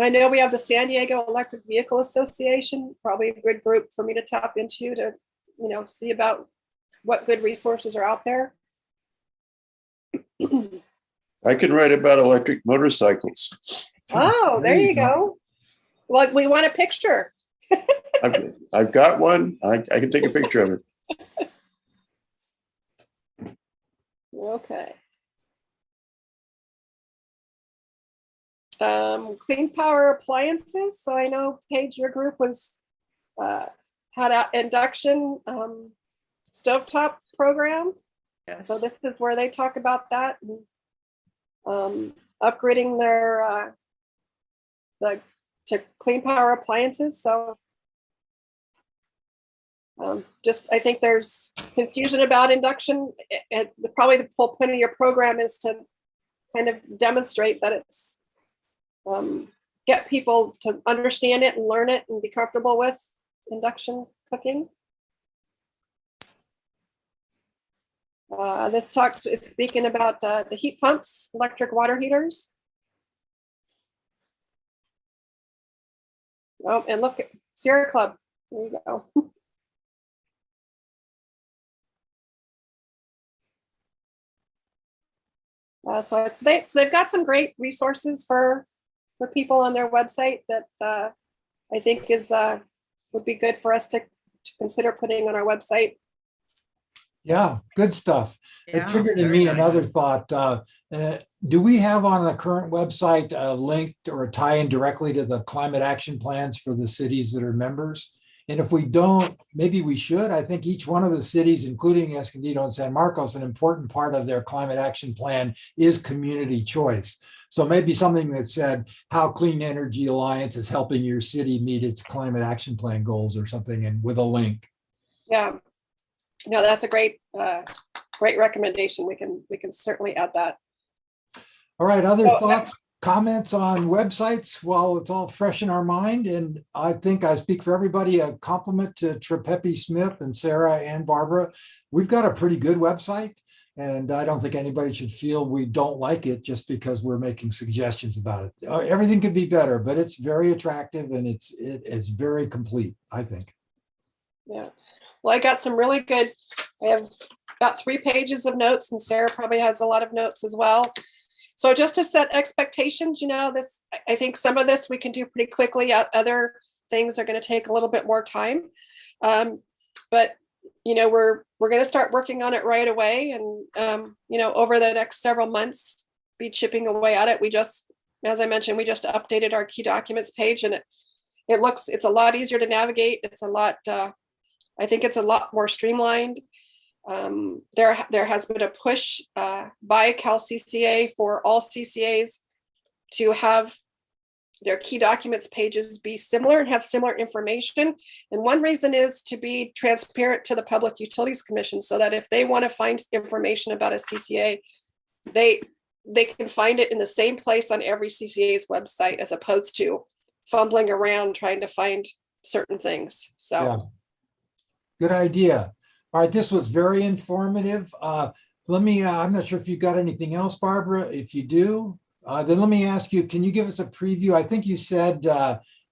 A: I know we have the San Diego Electric Vehicle Association, probably a good group for me to tap into to, see about what good resources are out there.
H: I can write about electric motorcycles.
A: Oh, there you go. Well, we want a picture.
H: I've got one. I can take a picture of it.
A: Okay. Clean power appliances. So I know, Paige, your group was had an induction stovetop program.
C: Yes.
A: So this is where they talk about that, and, upgrading their to clean power appliances. So I think there's confusion about induction, and probably the whole point of your program is to kind of demonstrate that it's get people to understand it and learn it and be comfortable with induction cooking. This talk is speaking about the heat pumps, electric water heaters. Oh, and look at Sierra Club. There you go. So they've got some great resources for people on their website that I think would be good for us to consider putting on our website.
B: Yeah, good stuff.
G: Yeah,
B: It triggered in
G: very
B: me
G: nice.
B: another thought. Do we have on the current website a link or a tie-in directly to the climate action plans for the cities that are members? And if we don't, maybe we should. I think each one of the cities, including Escondido and San Marcos, an important part of their climate action plan is community choice. So maybe something that said how Clean Energy Alliance is helping your city meet its climate action plan goals or something, and with a link.
A: Yeah, no, that's a great recommendation. We can certainly add that.
B: All right, other thoughts, comments on websites while it's all fresh in our mind? And I think I speak for everybody, a compliment to Trepepi Smith and Sarah and Barbara. We've got a pretty good website, and I don't think anybody should feel we don't like it just because we're making suggestions about it. Everything could be better, but it's very attractive and it is very complete, I think.
A: Yeah. Well, I got some really good, I have about 3 pages of notes, and Sarah probably has a lot of notes as well. So just to set expectations, I think some of this we can do pretty quickly. Other things are going to take a little bit more time. But we're going to start working on it right away, and over the next several months, be chipping away at it. As I mentioned, we just updated our key documents page, and it's a lot easier to navigate. It's a lot, I think it's a lot more streamlined. There has been a push by Cal CCA for all CCAs to have their key documents pages be similar and have similar information. And one reason is to be transparent to the Public Utilities Commission, so that if they want to find information about a CCA, they can find it in the same place on every CCA's website, as opposed to fumbling around trying to find certain things. So
B: Yeah. Good idea. All right, this was very informative. I'm not sure if you got anything else, Barbara. If you do, then let me ask you, can you give us a preview? I think you said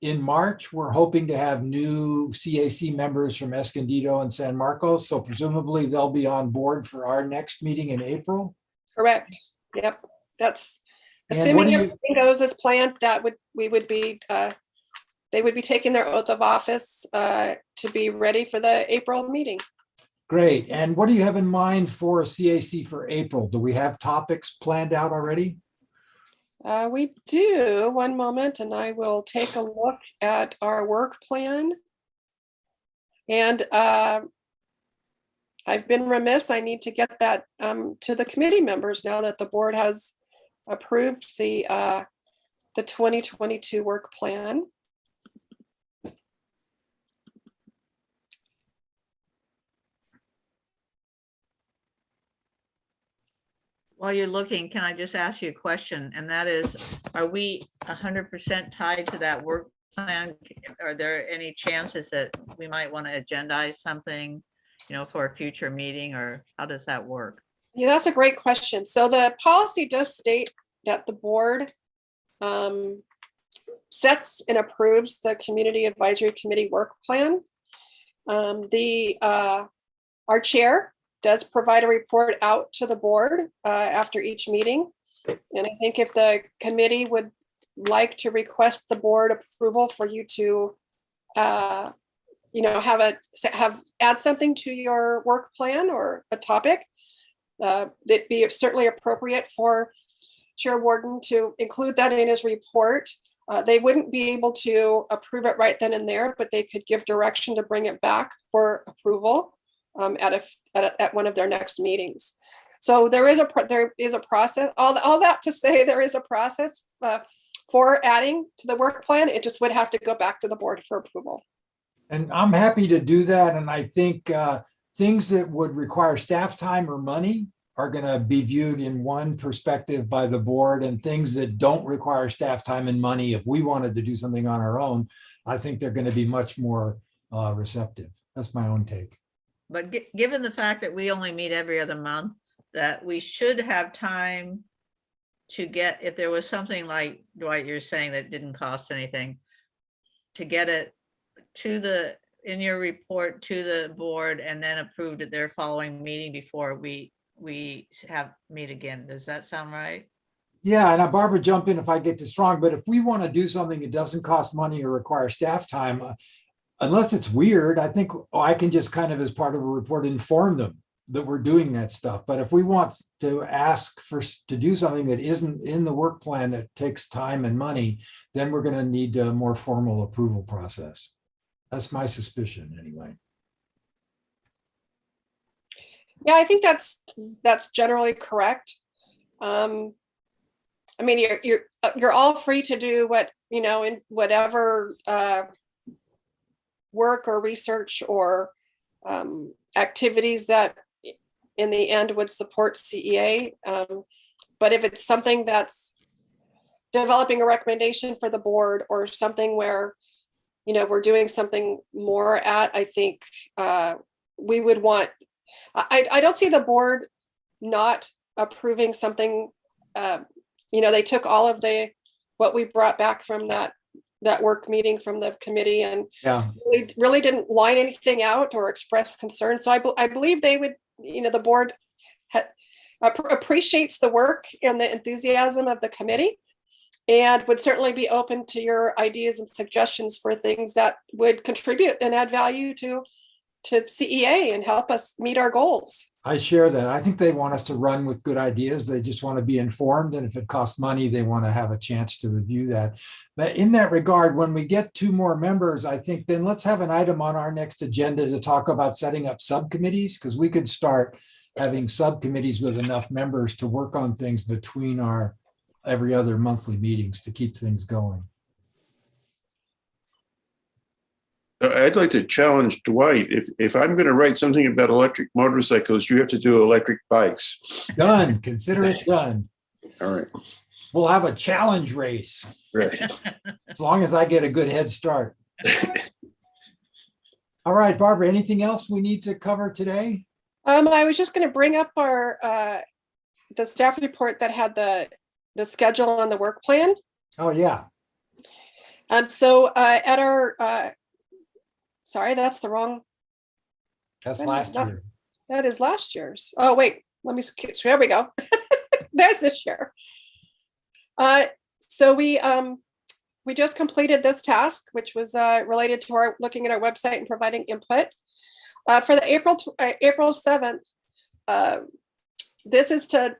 B: in March, we're hoping to have new CAC members from Escondido and San Marcos. So presumably they'll be on board for our next meeting in April.
A: correct. Yep. That's
B: And
A: assuming
B: what do you-
A: everything goes as planned. They would be taking their oath of office to be ready for the April meeting.
B: Great. And what do you have in mind for CAC for April? Do we have topics planned out already?
A: We do. One moment, and I will take a look at our work plan. And I've been remiss. I need to get that to the committee members now that the board has approved the 2022 work plan.
G: While you're looking, can I just ask you a question? And that is, are we 100% tied to that work plan? Are there any chances that we might want to agendize something, for a future meeting, or how does that work?
A: Yeah, that's a great question. So the policy does state that the board sets and approves the Community Advisory Committee work plan. Our chair does provide a report out to the board after each meeting. And I think if the committee would like to request the board approval for you to add something to your work plan or a topic, it'd be certainly appropriate for Chair Warden to include that in his report. They wouldn't be able to approve it right then and there, but they could give direction to bring it back for approval at one of their next meetings. So there is a process. All that to say, there is a process for adding to the work plan. It just would have to go back to the board for approval.
B: And I'm happy to do that. And I think things that would require staff time or money are going to be viewed in one perspective by the board, and things that don't require staff time and money, if we wanted to do something on our own, I think they're going to be much more receptive. That's my own take.
G: But given the fact that we only meet every other month, that we should have time to get, if there was something like Dwight, you're saying that didn't cost anything, to get it in your report to the board and then approved at their following meeting before we meet again. Does that sound right?
B: Yeah, and Barbara, jump in if I get this wrong, but if we want to do something that doesn't cost money or require staff time, unless it's weird, I think I can just kind of, as part of a report, inform them that we're doing that stuff. But if we want to ask to do something that isn't in the work plan that takes time and money, then we're going to need a more formal approval process. That's my suspicion anyway.
A: Yeah, I think that's generally correct. I mean, you're all free to do what, in whatever work or research or activities that in the end would support CEA. But if it's something that's developing a recommendation for the board, or something where, we're doing something more at, I think we would want, I don't see the board not approving something. They took all of what we brought back from that work meeting from the committee, and really didn't line anything out or express concern. So I believe they would, the board appreciates the work and the enthusiasm of the committee, and would certainly be open to your ideas and suggestions for things that would contribute and add value to CEA and help us meet our goals.
B: I share that. I think they want us to run with good ideas. They just want to be informed. And if it costs money, they want to have a chance to review that. But in that regard, when we get 2 more members, I think then let's have an item on our next agenda to talk about setting up subcommittees, because we could start having subcommittees with enough members to work on things between our every other monthly meetings to keep things going.
H: I'd like to challenge Dwight. If I'm going to write something about electric motorcycles, you have to do electric bikes.
B: Done. Consider it done.
H: All right.
B: We'll have a challenge race,
H: Right.
B: as long as I get a good head start. All right, Barbara, anything else we need to cover today?
A: I was just going to bring up our the staff report that had the schedule on the work plan.
B: Oh, yeah.
A: So at our sorry, that's the wrong.
B: That's last year.
A: That is last year's. Oh, wait, let me, there we go. There's this year. So we just completed this task, which was related to our looking at our website and providing input. For the April 7th, this is to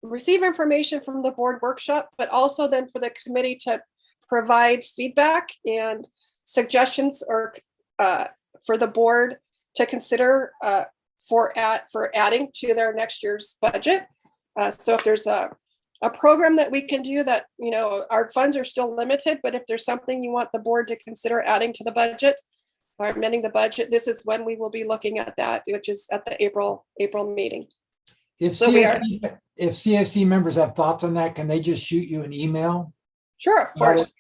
A: receive information from the board workshop, but also then for the committee to provide feedback and suggestions or for the board to consider for adding to their next year's budget. So if there's a program that we can do that, you know, our funds are still limited, but if there's something you want the board to consider adding to the budget or amending the budget, this is when we will be looking at that, which is at the April meeting.
B: If
A: So
B: CSC members have thoughts on that, can they just shoot you an email?
A: Sure, of course.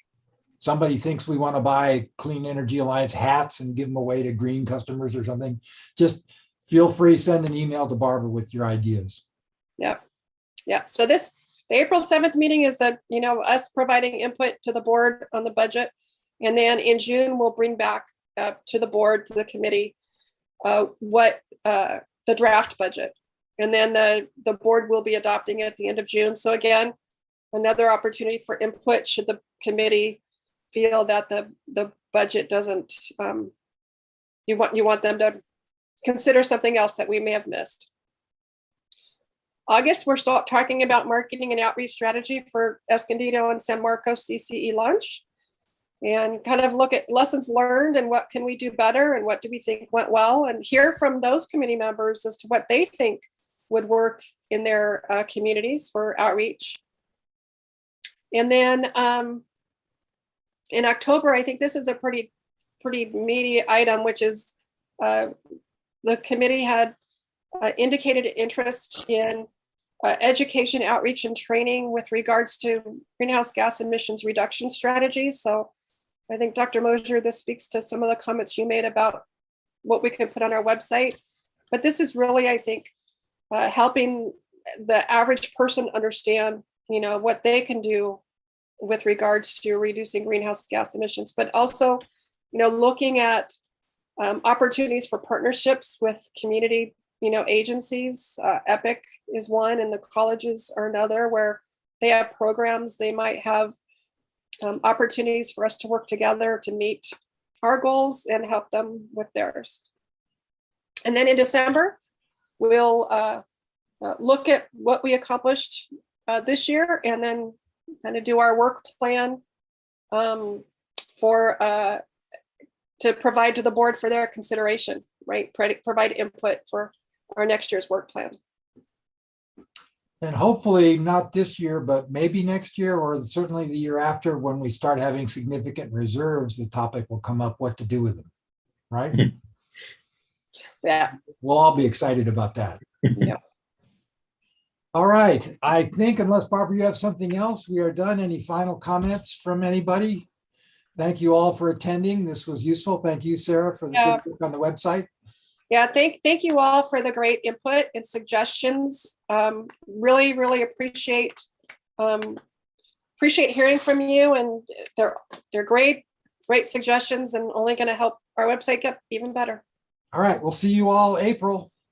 B: Somebody thinks we want to buy Clean Energy Alliance hats and give them away to green customers or something, just feel free, send an email to Barbara with your ideas.
A: Yep. Yeah. So the April 7th meeting is us providing input to the board on the budget. And then in June, we'll bring back to the board, to the committee, what the draft budget. And then the board will be adopting it at the end of June. So again, another opportunity for input should the committee feel that the budget doesn't, you want them to consider something else that we may have missed. August, we're still talking about marketing and outreach strategy for Escondido and San Marcos CCE launch, and kind of look at lessons learned and what can we do better and what do we think went well, and hear from those committee members as to what they think would work in their communities for outreach. And then in October, I think this is a pretty meaty item, which is the committee had indicated interest in education, outreach, and training with regards to greenhouse gas emissions reduction strategies. So I think Dr. Mosier, this speaks to some of the comments you made about what we could put on our website. But this is really, I think, helping the average person understand, what they can do with regards to reducing greenhouse gas emissions, but also, looking at opportunities for partnerships with community, agencies. EPIC is one, and the colleges are another, where they have programs. They might have opportunities for us to work together to meet our goals and help them with theirs. And then in December, we'll look at what we accomplished this year, and then kind of do our work plan to provide to the board for their consideration, right? Provide input for our next year's work plan.
B: And hopefully not this year, but maybe next year, or certainly the year after, when we start having significant reserves, the topic will come up what to do with them, right?
A: Yeah.
B: We'll all be excited about that.
A: Yeah.
B: All right. I think, unless Barbara, you have something else, we are done. Any final comments from anybody? Thank you all for attending. This was useful. Thank you, Sarah, for the good work on the website.
A: Yeah, thank you all for the great input and suggestions. Really appreciate hearing from you, and they're great suggestions, and only going to help our website get even better.
B: All right, we'll see you all April.